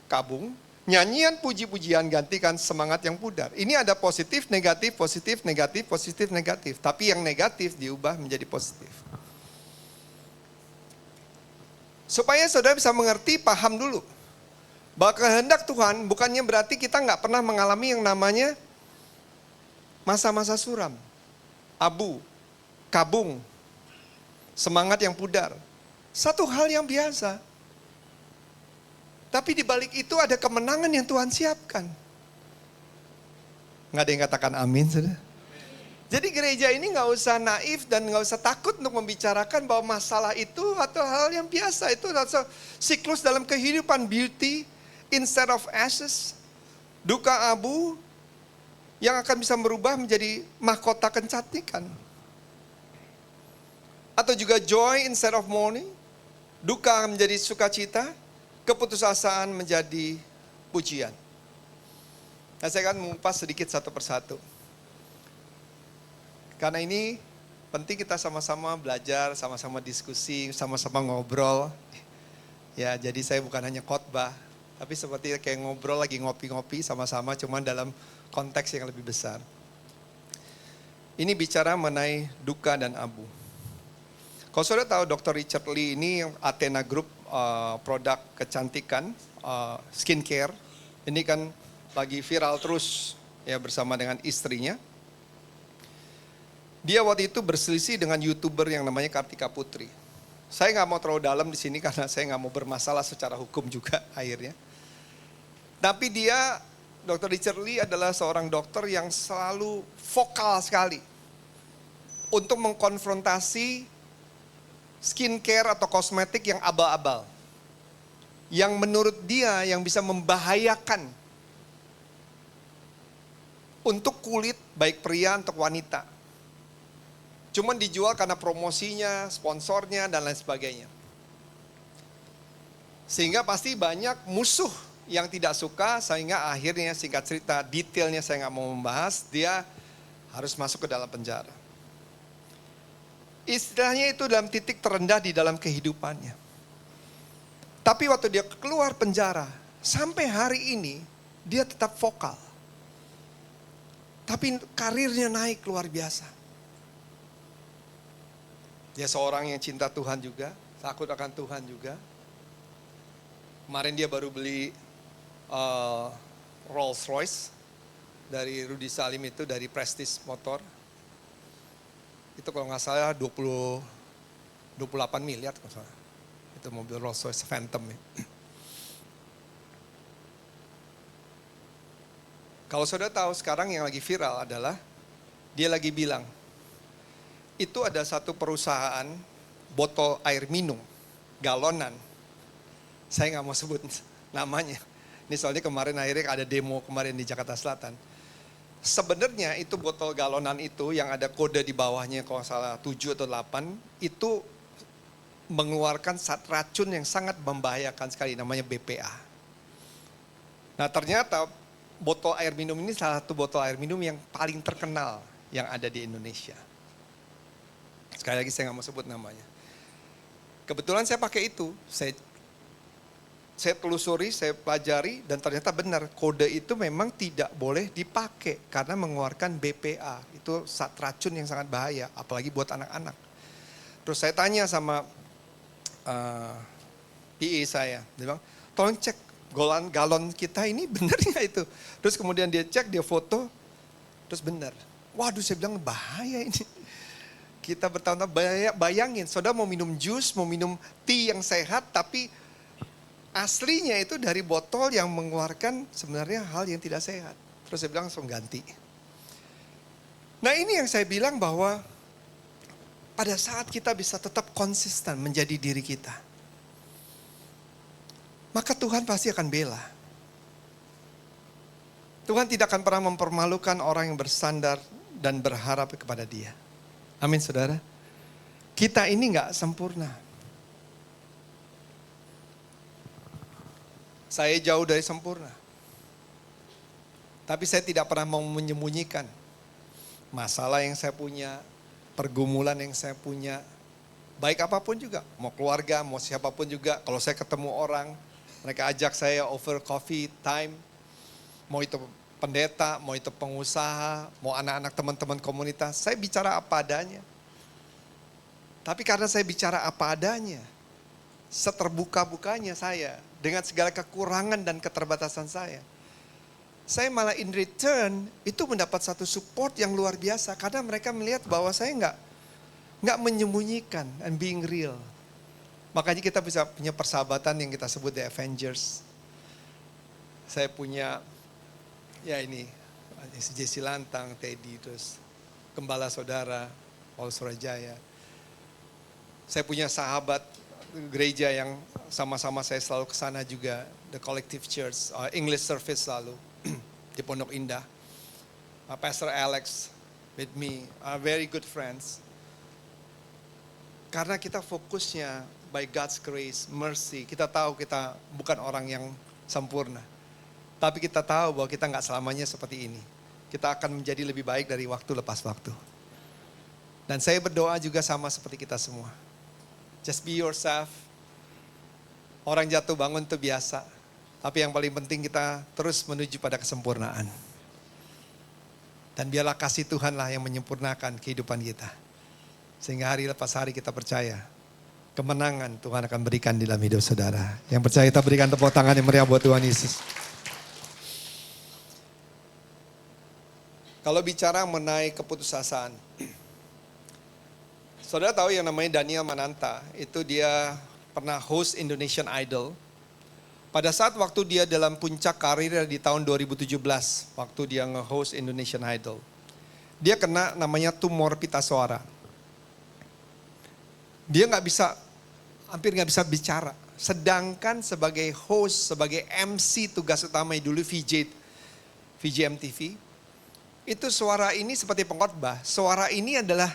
C: kabung. Nyanyian puji-pujian gantikan semangat yang pudar. Ini ada positif, negatif, positif, negatif, positif, negatif. Tapi yang negatif diubah menjadi positif. Supaya saudara bisa mengerti, paham dulu. Bahwa kehendak Tuhan bukannya berarti kita nggak pernah mengalami yang namanya masa-masa suram. Abu, kabung, semangat yang pudar. Satu hal yang biasa. Tapi di balik itu ada kemenangan yang Tuhan siapkan. Nggak ada yang katakan amin, saudara. Jadi gereja ini nggak usah naif dan nggak usah takut untuk membicarakan bahwa masalah itu atau hal yang biasa. Itu adalah siklus dalam kehidupan, beauty instead of ashes. Duka abu yang akan bisa berubah menjadi mahkota kecantikan. Atau juga joy instead of mourning. Duka menjadi sukacita. Keputusasaan menjadi pujian. Nah, saya akan mengupas sedikit satu persatu. Karena ini penting kita sama-sama belajar, sama-sama diskusi, sama-sama ngobrol. Ya, jadi saya bukan hanya khotbah, tapi seperti kayak ngobrol lagi ngopi-ngopi sama-sama, cuman dalam konteks yang lebih besar. Ini bicara mengenai duka dan abu. Kalau saudara tahu Dr. Richard Lee ini Athena Group produk kecantikan, skincare. Ini kan lagi viral terus ya bersama dengan istrinya. Dia waktu itu berselisih dengan YouTuber yang namanya Kartika Putri. Saya nggak mau terlalu dalam di sini karena saya nggak mau bermasalah secara hukum juga akhirnya. Tapi dia, Dr. Richard Lee adalah seorang dokter yang selalu vokal sekali untuk mengkonfrontasi skincare atau kosmetik yang abal-abal. Yang menurut dia yang bisa membahayakan untuk kulit baik pria atau wanita. Cuman dijual karena promosinya, sponsornya dan lain sebagainya. Sehingga pasti banyak musuh yang tidak suka sehingga akhirnya singkat cerita detailnya saya nggak mau membahas, dia harus masuk ke dalam penjara. Istilahnya itu dalam titik terendah di dalam kehidupannya. Tapi waktu dia keluar penjara, sampai hari ini dia tetap vokal. Tapi karirnya naik luar biasa. Dia seorang yang cinta Tuhan juga, takut akan Tuhan juga. Kemarin dia baru beli Rolls Royce dari Rudy Salim itu, dari Prestige Motor. Itu kalau nggak salah 28 miliar kalau salah. Itu mobil Rolls Royce Phantom ya. Kalau saudara tahu sekarang yang lagi viral adalah dia lagi bilang, itu ada satu perusahaan botol air minum, galonan. Saya nggak mau sebut namanya. Ini soalnya kemarin akhirnya ada demo kemarin di Jakarta Selatan. Sebenarnya itu botol galonan itu yang ada kode di bawahnya kalau salah 7 atau 8, itu mengeluarkan zat racun yang sangat membahayakan sekali, namanya BPA. Nah ternyata botol air minum ini salah satu botol air minum yang paling terkenal yang ada di Indonesia. Sekali lagi saya nggak mau sebut namanya. Kebetulan saya pakai itu, saya telusuri, saya pelajari, dan ternyata benar kode itu memang tidak boleh dipakai karena mengeluarkan BPA. Itu zat racun yang sangat bahaya, apalagi buat anak-anak. Terus saya tanya sama PA saya, dia bilang, tolong cek galon kita ini benar nggak itu? Terus kemudian dia cek, dia foto, terus benar. Waduh, saya bilang bahaya ini. Kita bertahun-tahun bayangin, saudara mau minum jus, mau minum tea yang sehat, tapi aslinya itu dari botol yang mengeluarkan sebenarnya hal yang tidak sehat. Terus saya bilang langsung ganti. Nah ini yang saya bilang bahwa pada saat kita bisa tetap konsisten menjadi diri kita, maka Tuhan pasti akan bela. Tuhan tidak akan pernah mempermalukan orang yang bersandar dan berharap kepada Dia. Amin saudara. Kita ini gak sempurna. Saya jauh dari sempurna. Tapi saya tidak pernah mau menyembunyikan masalah yang saya punya, pergumulan yang saya punya. Baik apapun juga, mau keluarga, mau siapapun juga. Kalau saya ketemu orang, mereka ajak saya over coffee time. Mau itu pendeta, mau itu pengusaha, mau anak-anak teman-teman komunitas, saya bicara apa adanya. Tapi karena saya bicara apa adanya, seterbuka-bukanya saya, dengan segala kekurangan dan keterbatasan saya malah in return itu mendapat satu support yang luar biasa. Karena mereka melihat bahwa saya nggak menyembunyikan and being real. Makanya kita bisa punya persahabatan yang kita sebut The Avengers. Saya punya ya ini, Jesse Lantang, Teddy, terus Gembala Saudara, Paul Surajaya. Saya punya sahabat gereja yang sama-sama saya selalu kesana juga, The Collective Church, English Service selalu, di Pondok Indah. Pastor Alex with me, are very good friends. Karena kita fokusnya by God's grace, mercy, kita tahu kita bukan orang yang sempurna. Tapi kita tahu bahwa kita nggak selamanya seperti ini. Kita akan menjadi lebih baik dari waktu lepas waktu. Dan saya berdoa juga sama seperti kita semua. Just be yourself. Orang jatuh bangun itu biasa. Tapi yang paling penting kita terus menuju pada kesempurnaan. Dan biarlah kasih Tuhanlah yang menyempurnakan kehidupan kita. Sehingga hari lepas hari kita percaya kemenangan Tuhan akan berikan di dalam hidup saudara. Yang percaya kita berikan tepuk tangan yang meriah buat Tuhan Yesus. Kalau bicara mengenai keputusasaan, saudara tahu yang namanya Daniel Mananta, itu dia pernah host Indonesian Idol. Pada saat waktu dia dalam puncak karir di tahun 2017, waktu dia nge-host Indonesian Idol, dia kena namanya tumor pita suara. Dia hampir nggak bisa bicara. Sedangkan sebagai host, sebagai MC tugas utama dulu VJ MTV, itu suara ini seperti pengkhotbah. Suara ini adalah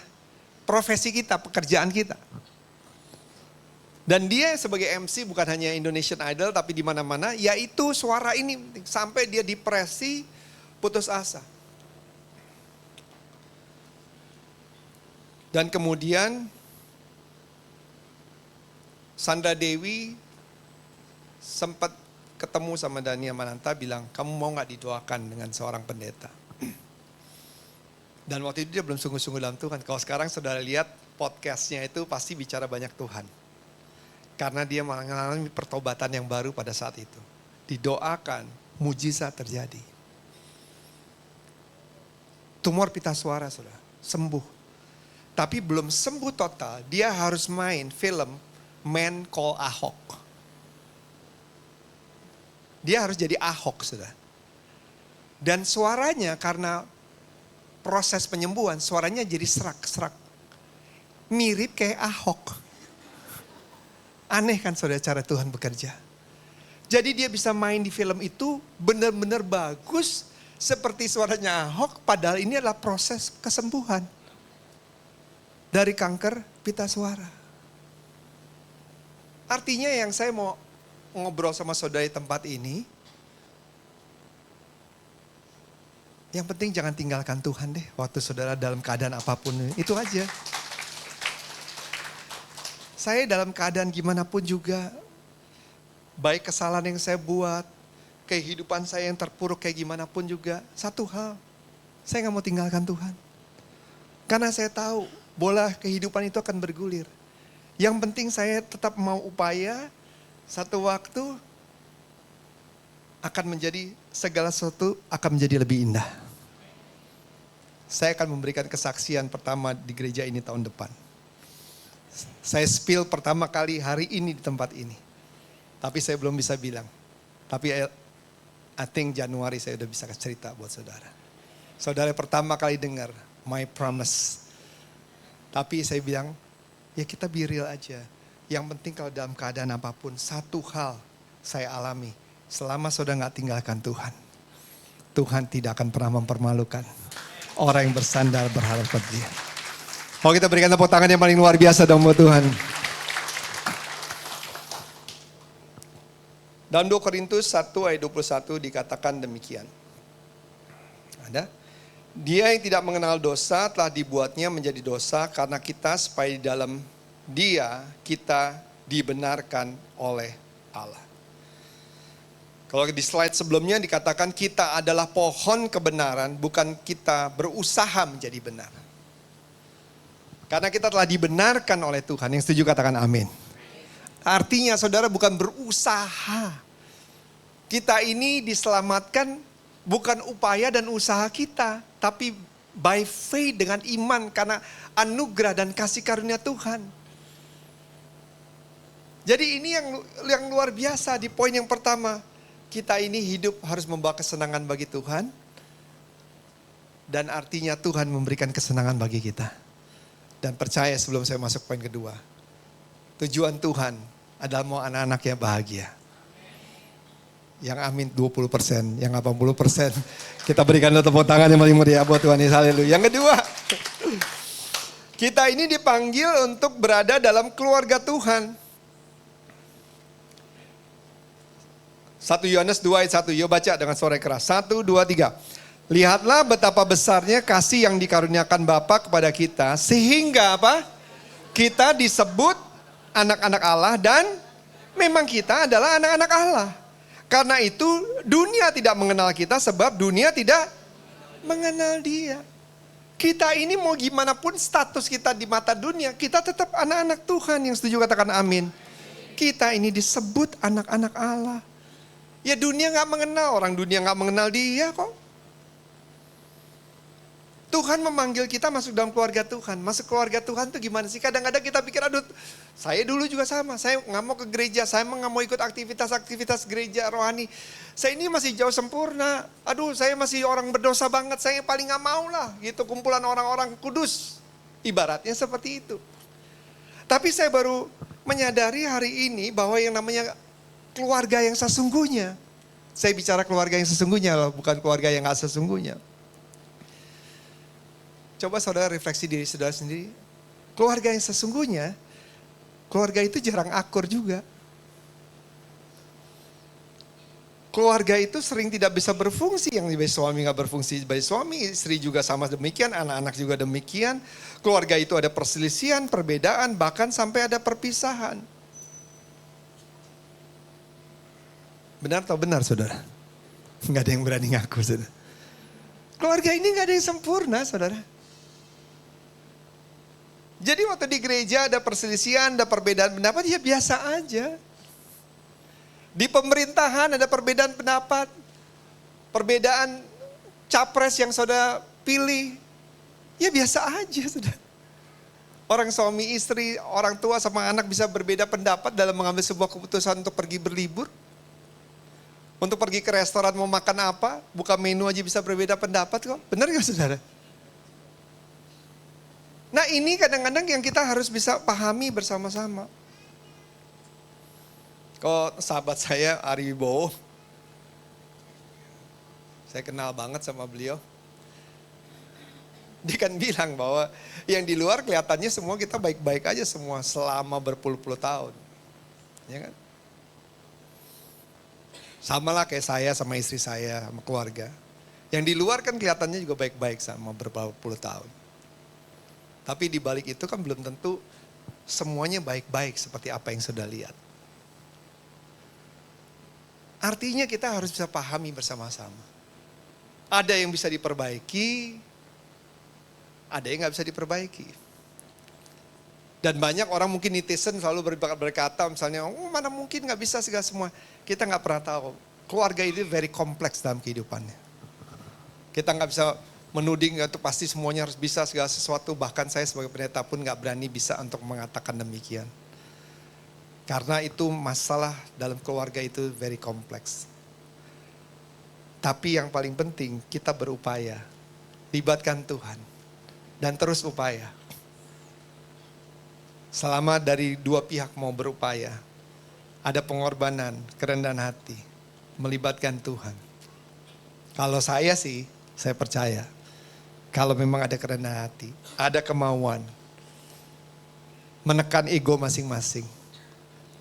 C: profesi kita, pekerjaan kita. Dan dia sebagai MC bukan hanya Indonesian Idol, tapi di mana-mana, yaitu suara ini sampai dia depresi, putus asa. Dan kemudian Sandra Dewi sempat ketemu sama Daniel Mananta, bilang, kamu mau gak didoakan dengan seorang pendeta? Dan waktu itu dia belum sungguh-sungguh dalam Tuhan. Kalau sekarang saudara lihat podcastnya itu pasti bicara banyak Tuhan. Karena dia mengalami pertobatan yang baru pada saat itu. Didoakan, mujizat terjadi. Tumor pita suara sudah sembuh. Tapi belum sembuh total, dia harus main film Man Call Ahok. Dia harus jadi Ahok sudah. Dan suaranya karena proses penyembuhan, suaranya jadi serak-serak. Mirip kayak Ahok. Aneh kan saudara cara Tuhan bekerja. Jadi dia bisa main di film itu benar-benar bagus. Seperti suaranya Ahok, padahal ini adalah proses kesembuhan. Dari kanker pita suara. Artinya yang saya mau ngobrol sama saudara di tempat ini, yang penting jangan tinggalkan Tuhan deh waktu saudara dalam keadaan apapun. Itu aja. Saya dalam keadaan gimana pun juga, baik kesalahan yang saya buat, kehidupan saya yang terpuruk kayak gimana pun juga, satu hal, saya gak mau tinggalkan Tuhan. Karena saya tahu bola kehidupan itu akan bergulir. Yang penting saya tetap mau upaya, satu waktu akan menjadi segala sesuatu akan menjadi lebih indah. Saya akan memberikan kesaksian pertama di gereja ini tahun depan. Saya spill pertama kali hari ini di tempat ini. Tapi saya belum bisa bilang. Tapi I think Januari saya udah bisa cerita buat saudara. Saudara pertama kali dengar My Promise. Tapi saya bilang, ya kita be real aja. Yang penting kalau dalam keadaan apapun, satu hal saya alami. Selama saudara gak tinggalkan Tuhan, Tuhan tidak akan pernah mempermalukan orang yang bersandar berharap pada Dia. Mau kita berikan tepuk tangan yang paling luar biasa dong buat Tuhan. Dalam 2 Korintus 1 ayat 21 dikatakan demikian. Ada? Dia yang tidak mengenal dosa telah dibuatnya menjadi dosa karena kita supaya di dalam Dia kita dibenarkan oleh Allah. Kalau di slide sebelumnya dikatakan kita adalah pohon kebenaran, bukan kita berusaha menjadi benar. Karena kita telah dibenarkan oleh Tuhan. Yang setuju katakan amin. Artinya saudara bukan berusaha. Kita ini diselamatkan bukan upaya dan usaha kita, tapi by faith dengan iman karena anugerah dan kasih karunia Tuhan. Jadi ini yang luar biasa di poin yang pertama. Kita ini hidup harus membawa kesenangan bagi Tuhan. Dan artinya Tuhan memberikan kesenangan bagi kita. Dan percaya sebelum saya masuk poin kedua. Tujuan Tuhan adalah mau anak-anaknya bahagia. Yang amin 20%, yang 80%. Kita berikan tepuk tangan yang paling meriah buat Tuhan Yesus. Haleluya. Yang kedua, kita ini dipanggil untuk berada dalam keluarga Tuhan. 1 Yohanes 2 ayat 1, yuk baca dengan suara keras. 1, 2, 3. Lihatlah betapa besarnya kasih yang dikaruniakan Bapa kepada kita. Sehingga apa? Kita disebut anak-anak Allah dan memang kita adalah anak-anak Allah. Karena itu dunia tidak mengenal kita sebab dunia tidak mengenal Dia. Kita ini mau gimana pun status kita di mata dunia, kita tetap anak-anak Tuhan. Yang setuju katakan amin. Kita ini disebut anak-anak Allah. Ya dunia gak mengenal, orang dunia gak mengenal Dia kok. Tuhan memanggil kita masuk dalam keluarga Tuhan. Masuk keluarga Tuhan tuh gimana sih? Kadang-kadang kita pikir, aduh saya dulu juga sama. Saya gak mau ke gereja, saya gak mau ikut aktivitas-aktivitas gereja rohani. Saya ini masih jauh sempurna. Aduh saya masih orang berdosa banget, saya paling gak mau lah. Gitu kumpulan orang-orang kudus. Ibaratnya seperti itu. Tapi saya baru menyadari hari ini bahwa yang namanya keluarga yang sesungguhnya. Saya bicara keluarga yang sesungguhnya loh, bukan keluarga yang gak sesungguhnya. Coba saudara refleksi diri saudara sendiri. Keluarga yang sesungguhnya, keluarga itu jarang akur juga. Keluarga itu sering tidak bisa berfungsi, yang sebagai suami gak berfungsi sebagai suami, istri juga sama demikian, anak-anak juga demikian. Keluarga itu ada perselisihan, perbedaan, bahkan sampai ada perpisahan. Benar atau benar saudara? Gak ada yang berani ngaku saudara. Keluarga ini gak ada yang sempurna saudara. Jadi waktu di gereja ada perselisihan, ada perbedaan pendapat, ya biasa aja. Di pemerintahan ada perbedaan pendapat, perbedaan capres yang saudara pilih, ya biasa aja sudah. Orang suami istri, orang tua sama anak bisa berbeda pendapat dalam mengambil sebuah keputusan untuk pergi berlibur. Untuk pergi ke restoran mau makan apa, buka menu aja bisa berbeda pendapat kok. Benar gak saudara? Nah ini kadang-kadang yang kita harus bisa pahami bersama-sama. Kok sahabat saya Ari Wibowo, saya kenal banget sama beliau. Dia kan bilang bahwa yang di luar kelihatannya semua kita baik-baik aja semua selama berpuluh-puluh tahun. Ya kan? Sama lah kayak saya sama istri saya, sama keluarga. Yang di luar kan kelihatannya juga baik-baik sama berpuluh-puluh tahun. Tapi di balik itu kan belum tentu semuanya baik-baik seperti apa yang sudah lihat. Artinya kita harus bisa pahami bersama-sama. Ada yang bisa diperbaiki, ada yang gak bisa diperbaiki. Dan banyak orang mungkin netizen selalu berkata misalnya, oh mana mungkin gak bisa segala semua. Kita gak pernah tahu, keluarga ini very kompleks dalam kehidupannya. Kita gak bisa menuding itu pasti semuanya harus bisa segala sesuatu. Bahkan saya sebagai pendeta pun gak berani bisa untuk mengatakan demikian. Karena itu masalah dalam keluarga itu very kompleks. Tapi yang paling penting kita berupaya, libatkan Tuhan dan terus upaya. Selama dari dua pihak mau berupaya, ada pengorbanan, kerendahan hati, melibatkan Tuhan. Kalau saya sih, saya percaya, kalau memang ada kerendahan hati, ada kemauan, menekan ego masing-masing,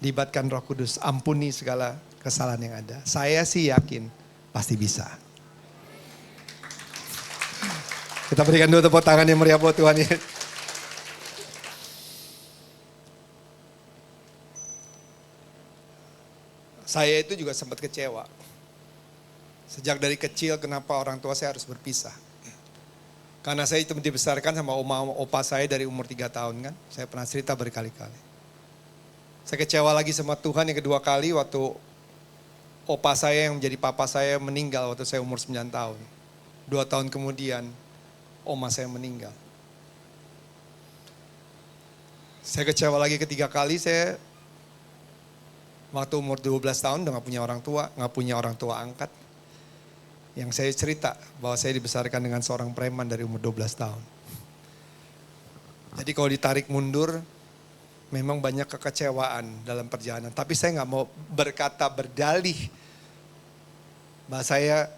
C: libatkan Roh Kudus, ampuni segala kesalahan yang ada. Saya sih yakin pasti bisa. Kita berikan dulu tepuk tangan yang meriah buat Tuhan ya. Saya itu juga sempat kecewa. Sejak dari kecil kenapa orang tua saya harus berpisah. Karena saya itu dibesarkan sama opa saya dari umur 3 tahun kan. Saya pernah cerita berkali-kali. Saya kecewa lagi sama Tuhan yang kedua kali waktu opa saya yang menjadi papa saya meninggal waktu saya umur 9 tahun. 2 tahun kemudian oma saya meninggal. Saya kecewa lagi ketiga kali, saya waktu umur 12 tahun udah gak punya orang tua, gak punya orang tua angkat. Yang saya cerita bahwa saya dibesarkan dengan seorang preman dari umur 12 tahun. Jadi kalau ditarik mundur, memang banyak kekecewaan dalam perjalanan. Tapi saya gak mau berkata berdalih bahwa saya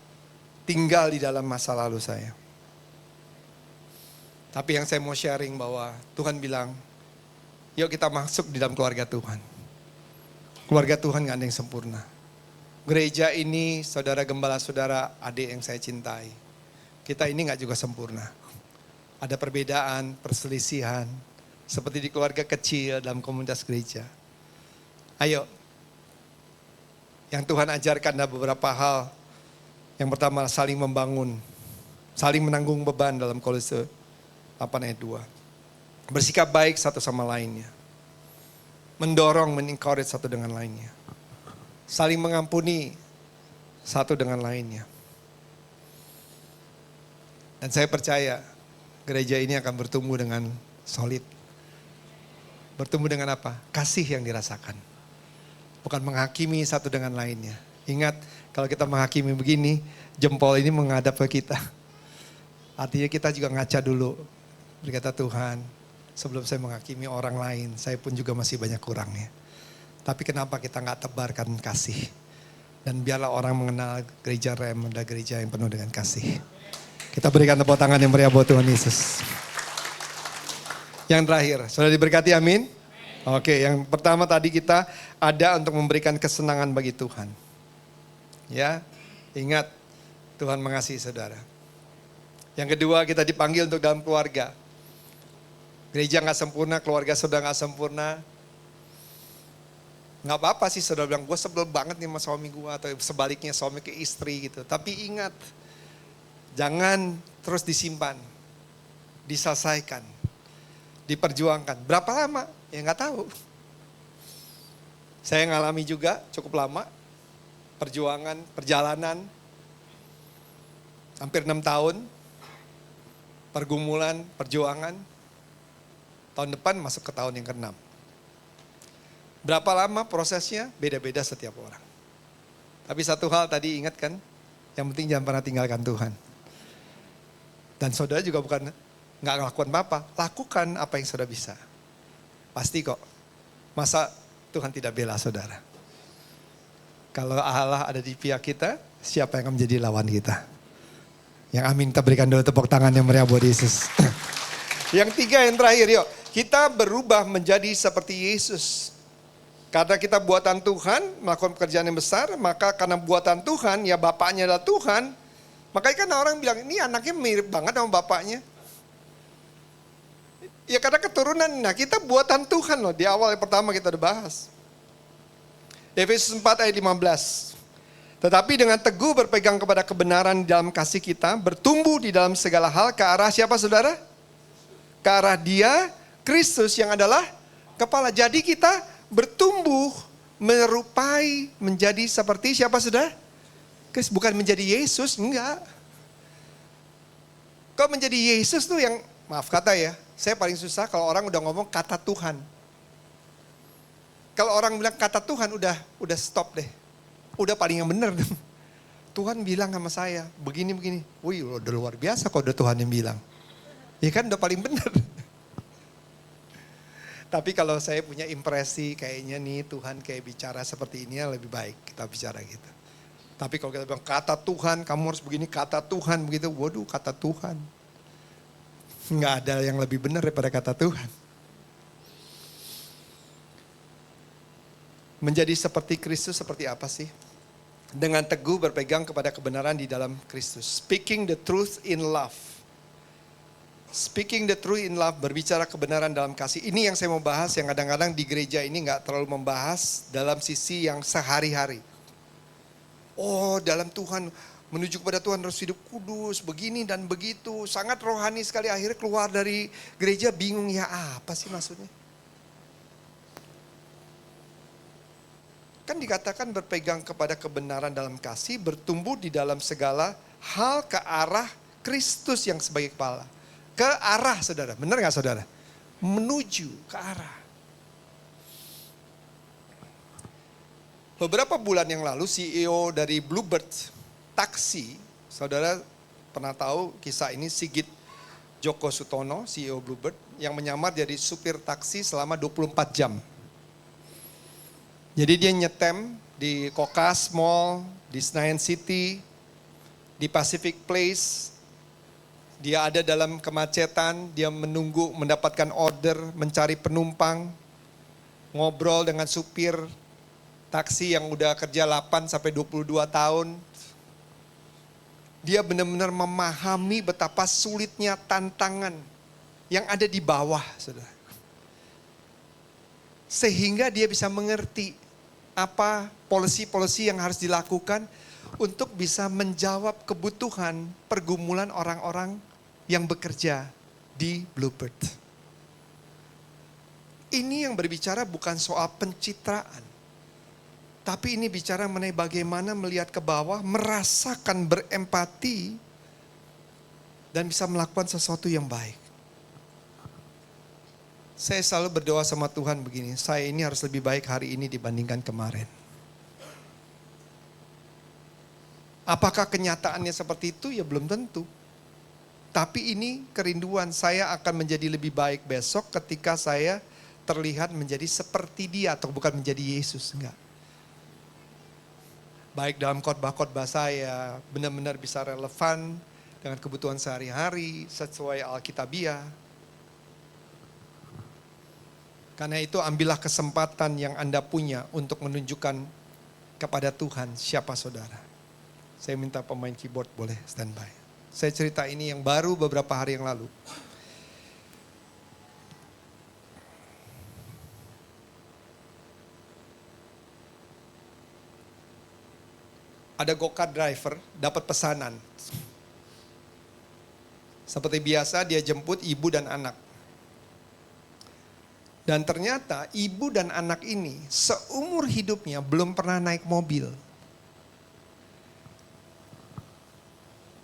C: tinggal di dalam masa lalu saya. Tapi yang saya mau sharing bahwa Tuhan bilang, yuk kita masuk di dalam keluarga Tuhan. Keluarga Tuhan gak ada yang sempurna. Gereja ini, saudara gembala, saudara adik yang saya cintai. Kita ini gak juga sempurna. Ada perbedaan, perselisihan. Seperti di keluarga kecil dalam komunitas gereja. Ayo, yang Tuhan ajarkan ada beberapa hal. Yang pertama saling membangun, saling menanggung beban dalam Kolose 8 ayat 2. Bersikap baik satu sama lainnya. Mendorong, men-encourage satu dengan lainnya. Saling mengampuni satu dengan lainnya. Dan saya percaya gereja ini akan bertumbuh dengan solid. Bertumbuh dengan apa? Kasih yang dirasakan. Bukan menghakimi satu dengan lainnya. Ingat, kalau kita menghakimi begini, jempol ini menghadap ke kita. Artinya kita juga ngaca dulu. Berkata Tuhan, sebelum saya menghakimi orang lain, saya pun juga masih banyak kurangnya. Tapi kenapa kita gak tebarkan kasih? Dan biarlah orang mengenal gereja Rem adalah gereja yang penuh dengan kasih. Kita berikan tepuk tangan yang meriah buat Tuhan Yesus. Yang terakhir, sudah diberkati amin? Oke, yang pertama tadi kita ada untuk memberikan kesenangan bagi Tuhan. Ya, ingat Tuhan mengasihi saudara. Yang kedua kita dipanggil untuk dalam keluarga. Gereja gak sempurna, keluarga saudara gak sempurna. Gak apa-apa sih saudara bilang, gue sebel banget nih sama suami gue. Atau sebaliknya suami ke istri gitu. Tapi ingat, jangan terus disimpan, diselesaikan. diperjuangkan. Berapa lama? Ya nggak tahu. Saya ngalami juga cukup lama. Perjuangan, perjalanan. Hampir 6 tahun. Pergumulan, perjuangan. Tahun depan masuk ke tahun yang ke-6. Berapa lama prosesnya? Beda-beda setiap orang. Tapi satu hal tadi ingat kan? Yang penting jangan pernah tinggalkan Tuhan. Dan saudara juga bukan nggak ngelakukan apa-apa. Lakukan apa yang saudara bisa. Pasti kok. Masa Tuhan tidak bela saudara? Kalau Allah ada di pihak kita, siapa yang akan menjadi lawan kita? Yang amin, kita berikan dulu tepuk tangan yang meriah buat Yesus. Yang tiga, yang terakhir, yuk. Kita berubah menjadi seperti Yesus. Karena kita buatan Tuhan, melakukan pekerjaan yang besar, maka karena buatan Tuhan, ya bapaknya adalah Tuhan. Makanya kan orang bilang, ini anaknya mirip banget sama bapaknya. Ya karena keturunan, nah kita buatan Tuhan loh. Di awal yang pertama kita udah bahas. Efesus 4 ayat 15. Tetapi dengan teguh berpegang kepada kebenaran dalam kasih kita, bertumbuh di dalam segala hal ke arah siapa saudara? Ke arah Dia, Kristus yang adalah kepala. Jadi kita bertumbuh menyerupai menjadi seperti siapa saudara? Kristus, bukan menjadi Yesus, enggak. Kok menjadi Yesus tuh yang, maaf kata ya, saya paling susah kalau orang udah ngomong kata Tuhan. Kalau orang bilang kata Tuhan udah stop deh. Udah paling yang benar. Tuhan bilang sama saya, begini-begini. Wih udah luar biasa kok udah Tuhan yang bilang. Ya kan udah paling benar. Tapi kalau saya punya impresi kayaknya nih Tuhan kayak bicara seperti ini lebih baik kita bicara gitu. Tapi kalau kita bilang kata Tuhan, kamu harus begini kata Tuhan begitu. Waduh kata Tuhan. Nggak ada yang lebih benar daripada kata Tuhan. Menjadi seperti Kristus seperti apa sih? Dengan teguh berpegang kepada kebenaran di dalam Kristus. Speaking the truth in love. Speaking the truth in love, berbicara kebenaran dalam kasih. Ini yang saya mau bahas, yang kadang-kadang di gereja ini nggak terlalu membahas dalam sisi yang sehari-hari. Oh dalam Tuhan, menuju kepada Tuhan harus hidup kudus, begini dan begitu. Sangat rohani sekali, akhirnya keluar dari gereja bingung ya apa sih maksudnya. Kan dikatakan berpegang kepada kebenaran dalam kasih, bertumbuh di dalam segala hal ke arah Kristus yang sebagai kepala. Ke arah saudara, benar gak saudara? Menuju ke arah. Beberapa bulan yang lalu CEO dari Bluebird Taksi, saudara pernah tahu kisah ini, Sigit Joko Sutono, CEO Bluebird, yang menyamar jadi supir taksi selama 24 jam. Jadi dia nyetem di Kokas Mall, di Senayan City, di Pacific Place. Dia ada dalam kemacetan, dia menunggu mendapatkan order, mencari penumpang, ngobrol dengan supir taksi yang udah kerja 8 sampai 22 tahun. Dia benar-benar memahami betapa sulitnya tantangan yang ada di bawah, saudara. Sehingga dia bisa mengerti apa polisi-polisi yang harus dilakukan untuk bisa menjawab kebutuhan pergumulan orang-orang yang bekerja di Bluebird. Ini yang berbicara bukan soal pencitraan. Tapi ini bicara mengenai bagaimana melihat ke bawah, merasakan berempati, dan bisa melakukan sesuatu yang baik. Saya selalu berdoa sama Tuhan begini, saya ini harus lebih baik hari ini dibandingkan kemarin. Apakah kenyataannya seperti itu? Ya belum tentu. Tapi ini kerinduan, saya akan menjadi lebih baik besok ketika saya terlihat menjadi seperti Dia atau bukan menjadi Yesus, enggak. Baik dalam khotbah-khotbah saya, benar-benar bisa relevan dengan kebutuhan sehari-hari, sesuai Alkitabiah. Karena itu ambillah kesempatan yang Anda punya untuk menunjukkan kepada Tuhan siapa saudara. Saya minta pemain keyboard boleh standby. Saya cerita ini yang baru beberapa hari yang lalu. Ada go-kart driver dapat pesanan. Seperti biasa dia jemput ibu dan anak. Dan ternyata ibu dan anak ini seumur hidupnya belum pernah naik mobil.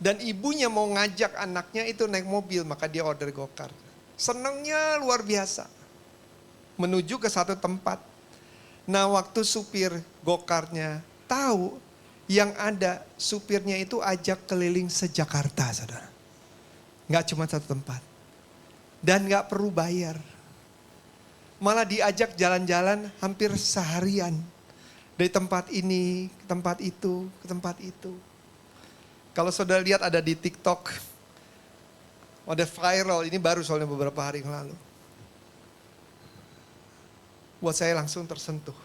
C: Dan ibunya mau ngajak anaknya itu naik mobil, maka dia order go-kart. Senangnya luar biasa. Menuju ke satu tempat. Nah waktu supir go-kartnya tahu, yang ada supirnya itu ajak keliling se-Jakarta, saudara. Nggak cuma satu tempat. Dan nggak perlu bayar. Malah diajak jalan-jalan hampir seharian. Dari tempat ini, ke tempat itu, ke tempat itu. Kalau saudara lihat ada di TikTok, ada viral, ini baru soalnya beberapa hari yang lalu. Buat saya langsung tersentuh.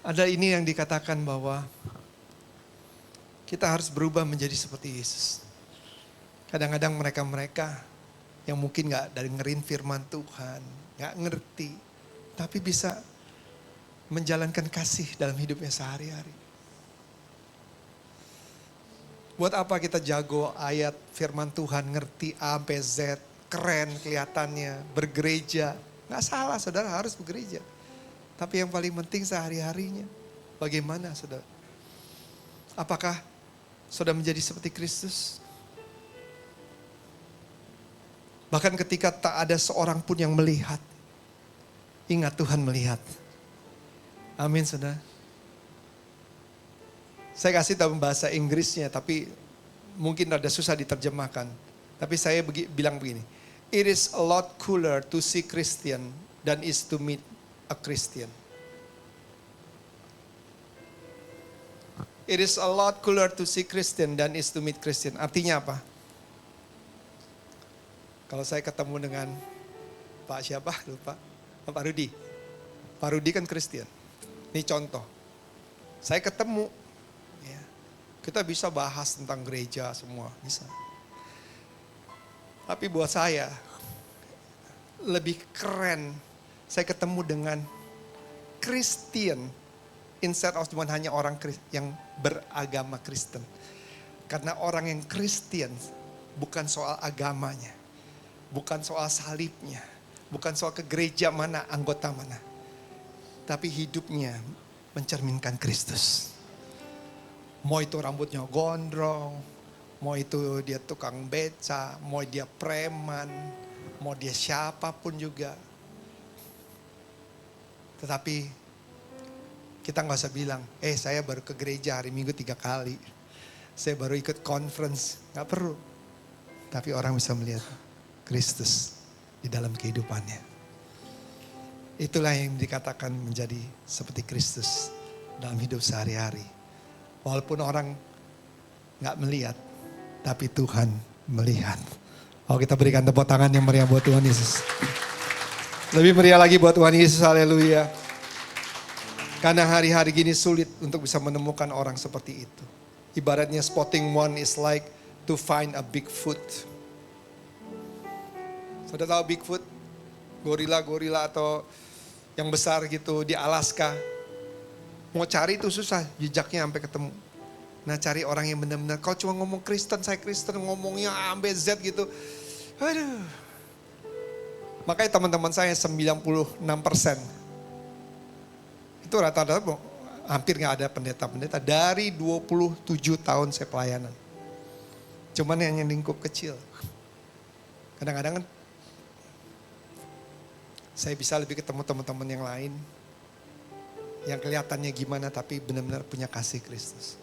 C: Ada ini yang dikatakan bahwa kita harus berubah menjadi seperti Yesus. Kadang-kadang mereka-mereka yang mungkin gak dengerin firman Tuhan, gak ngerti, tapi bisa menjalankan kasih dalam hidupnya sehari-hari. Buat apa kita jago ayat firman Tuhan, ngerti A, B, Z, keren kelihatannya, bergereja. Gak salah, saudara harus bergereja. Tapi yang paling penting sehari-harinya, bagaimana saudara? Apakah saudara menjadi seperti Kristus? Bahkan ketika tak ada seorang pun yang melihat, ingat Tuhan melihat. Amin saudara. Saya kasih tahu bahasa Inggrisnya, tapi mungkin rada susah diterjemahkan. Tapi saya bilang begini, it is a lot cooler to see Christian than is to meet a Christian. It is a lot cooler to see Christian than is to meet Christian. Artinya apa? Kalau saya ketemu dengan Pak siapa? Lupa. Pak Rudi. Pak Rudi kan Kristen. Ini contoh. Saya ketemu. Ya, kita bisa bahas tentang gereja semua. Bisa. Tapi buat saya, lebih keren saya ketemu dengan Kristen. Instead of cuma hanya orang yang beragama Kristen. Karena orang yang Kristen bukan soal agamanya. Bukan soal salibnya, bukan soal ke gereja mana, anggota mana. Tapi hidupnya mencerminkan Kristus. Mau itu rambutnya gondrong, mau itu dia tukang beca, mau dia preman, mau dia siapapun juga. Tetapi kita gak usah bilang, saya baru ke gereja hari Minggu 3 kali. Saya baru ikut conference, gak perlu. Tapi orang bisa melihat Kristus di dalam kehidupannya. Itulah yang dikatakan menjadi seperti Kristus dalam hidup sehari-hari. Walaupun orang gak melihat, tapi Tuhan melihat. Oh, kita berikan tepuk tangan yang meriah buat Tuhan Yesus. Lebih meriah lagi buat Tuhan Yesus, haleluya. Karena hari-hari gini sulit untuk bisa menemukan orang seperti itu. Ibaratnya spotting one is like to find a Bigfoot. Sudah tahu Bigfoot? Gorila-gorila atau yang besar gitu di Alaska. Mau cari itu susah, jejaknya sampai ketemu. Nah cari orang yang benar-benar, kau cuma ngomong Kristen, saya Kristen, ngomongnya A, B, Z gitu. Aduh. Makanya teman-teman saya 96%. Itu rata-rata hampir gak ada pendeta-pendeta. Dari 27 tahun saya pelayanan. Cuman hanya lingkup kecil. Kadang-kadang kan saya bisa lebih ketemu teman-teman yang lain. Yang kelihatannya gimana tapi benar-benar punya kasih Kristus.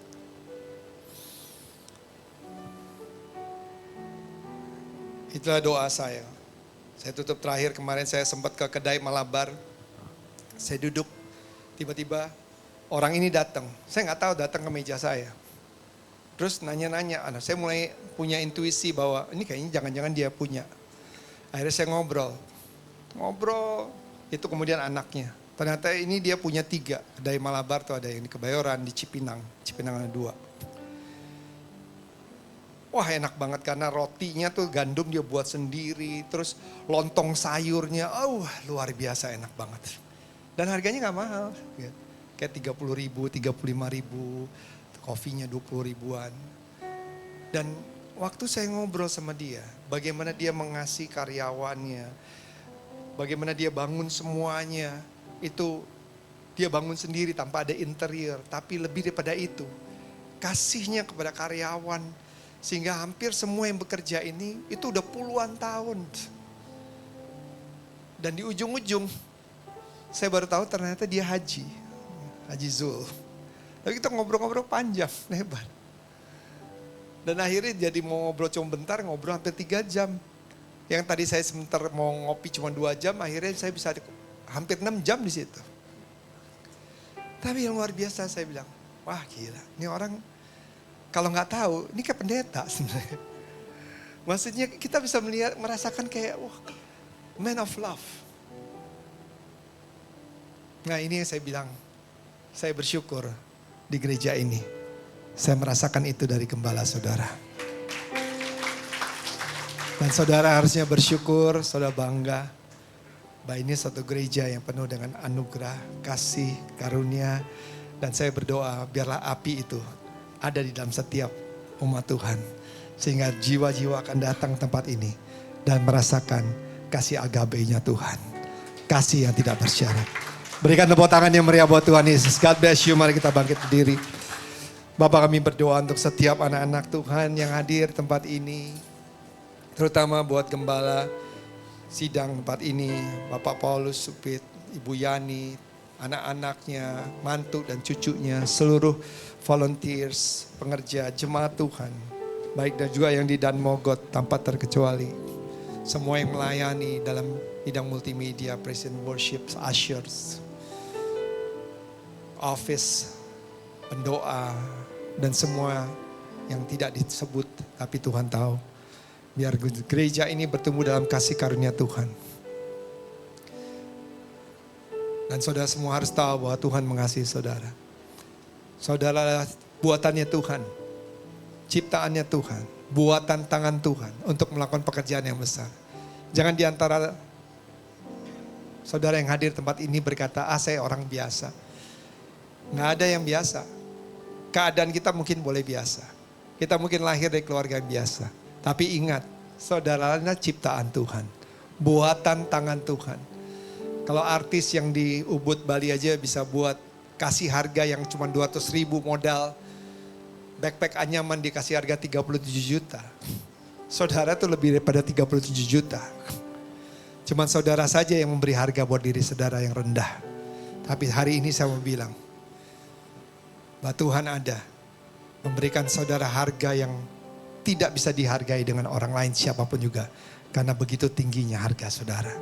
C: Itulah doa saya. Saya tutup terakhir kemarin saya sempat ke kedai Malabar. Saya duduk, tiba-tiba orang ini datang. Saya gak tahu datang ke meja saya. Terus nanya-nanya, saya mulai punya intuisi bahwa ini kayaknya jangan-jangan dia punya. Akhirnya saya ngobrol, itu kemudian anaknya. Ternyata ini dia punya 3, kedai Malabar tuh ada yang di Kebayoran, di Cipinang ada 2. Wah enak banget karena rotinya tuh gandum dia buat sendiri, terus lontong sayurnya, luar biasa enak banget. Dan harganya gak mahal, kayak 30 ribu, 35 ribu, kopinya 20 ribuan. Dan waktu saya ngobrol sama dia, bagaimana dia mengasihi karyawannya, Bagaimana dia bangun semuanya. Itu dia bangun sendiri tanpa ada interior. Tapi lebih daripada itu, kasihnya kepada karyawan. Sehingga hampir semua yang bekerja ini itu udah puluhan tahun. Dan di ujung-ujung saya baru tahu ternyata dia Haji Zul. Lalu kita ngobrol-ngobrol panjang, lebar. Dan akhirnya jadi mau ngobrol cuma bentar, ngobrol hampir 3 jam. Yang tadi saya sebentar mau ngopi cuma 2 jam, akhirnya saya bisa hampir 6 jam di situ. Tapi yang luar biasa saya bilang, wah gila, ini orang kalau nggak tahu, ini kayak pendeta sebenarnya. Maksudnya kita bisa melihat, merasakan kayak, wah, man of love. Nah ini yang saya bilang, saya bersyukur di gereja ini. Saya merasakan itu dari gembala saudara. Dan saudara harusnya bersyukur, saudara bangga. Bahwa ini satu gereja yang penuh dengan anugerah, kasih, karunia. Dan saya berdoa biarlah api itu ada di dalam setiap umat Tuhan. Sehingga jiwa-jiwa akan datang tempat ini. Dan merasakan kasih agape-nya Tuhan. Kasih yang tidak bersyarat. Berikan tepuk tangan yang meriah buat Tuhan Yesus. God bless you, mari kita bangkit berdiri. Bapak kami berdoa untuk setiap anak-anak Tuhan yang hadir tempat ini. Terutama buat gembala sidang tempat ini, Bapak Paulus Supit, Ibu Yani, anak-anaknya, mantu dan cucunya, seluruh volunteers, pengerja, jemaat Tuhan. Baik dan juga yang di Dan Mogot tanpa terkecuali. Semua yang melayani dalam bidang multimedia, present worship, ushers, office, pendoa, dan semua yang tidak disebut tapi Tuhan tahu. Biar gereja ini bertumbuh dalam kasih karunia Tuhan. Dan saudara semua harus tahu bahwa Tuhan mengasihi saudara. Saudara adalah buatannya Tuhan. Ciptaannya Tuhan. Buatan tangan Tuhan untuk melakukan pekerjaan yang besar. Jangan diantara saudara yang hadir tempat ini berkata, saya orang biasa. Nggak ada yang biasa. Keadaan kita mungkin boleh biasa. Kita mungkin lahir dari keluarga yang biasa. Tapi ingat, saudara adalah ciptaan Tuhan. Buatan tangan Tuhan. Kalau artis yang di Ubud Bali aja bisa buat kasih harga yang cuma 200.000 modal. Backpack anyaman dikasih harga 37 juta. Saudara tuh lebih daripada 37 juta. Cuman saudara saja yang memberi harga buat diri saudara yang rendah. Tapi hari ini saya mau bilang, bahwa Tuhan ada memberikan saudara harga yang tidak bisa dihargai dengan orang lain siapapun juga. Karena begitu tingginya harga saudara.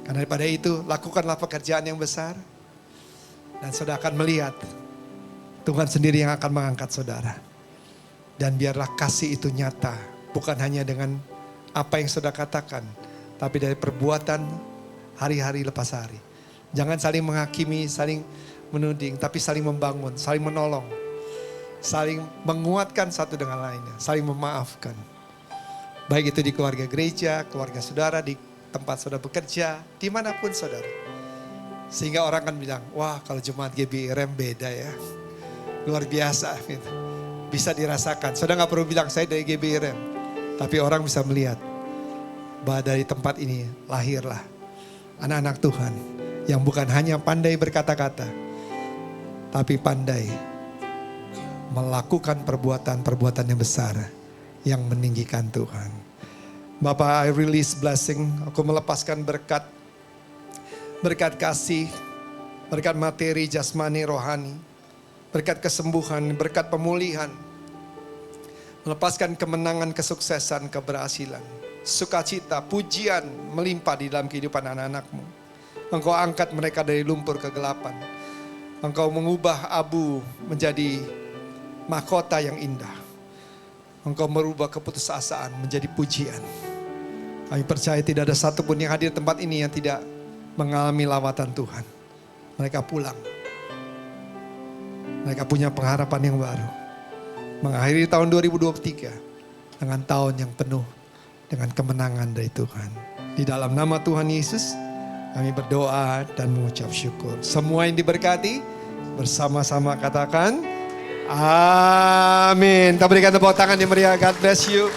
C: Karena daripada itu lakukanlah pekerjaan yang besar. Dan saudara akan melihat Tuhan sendiri yang akan mengangkat saudara. Dan biarlah kasih itu nyata. Bukan hanya dengan apa yang saudara katakan. Tapi dari perbuatan hari-hari lepas hari. Jangan saling menghakimi, saling menuding. Tapi saling membangun, saling menolong. Saling menguatkan satu dengan lainnya. Saling memaafkan. Baik itu di keluarga gereja, keluarga saudara, di tempat saudara bekerja, dimanapun saudara. Sehingga orang akan bilang, wah kalau jemaat GBIRM beda ya. Luar biasa gitu. Bisa dirasakan. Saudara gak perlu bilang saya dari GBIRM. Tapi orang bisa melihat bahwa dari tempat ini lahirlah anak-anak Tuhan. Yang bukan hanya pandai berkata-kata. Tapi pandai melakukan perbuatan-perbuatan yang besar yang meninggikan Tuhan. Bapak, I release blessing. Aku melepaskan berkat. Berkat kasih. Berkat materi, jasmani, rohani. Berkat kesembuhan, berkat pemulihan. Melepaskan kemenangan, kesuksesan, keberhasilan. Sukacita, pujian melimpah di dalam kehidupan anak-anakmu. Engkau angkat mereka dari lumpur kegelapan. Engkau mengubah abu menjadi mahkota yang indah. Engkau merubah keputusasaan menjadi pujian. Kami percaya tidak ada satupun yang hadir di tempat ini yang tidak mengalami lawatan Tuhan. Mereka pulang. Mereka punya pengharapan yang baru. Mengakhiri tahun 2023 dengan tahun yang penuh dengan kemenangan dari Tuhan. Di dalam nama Tuhan Yesus kami berdoa dan mengucap syukur. Semua yang diberkati bersama-sama katakan amin. Kita berikan tepuk tangan yang meriah. God bless you.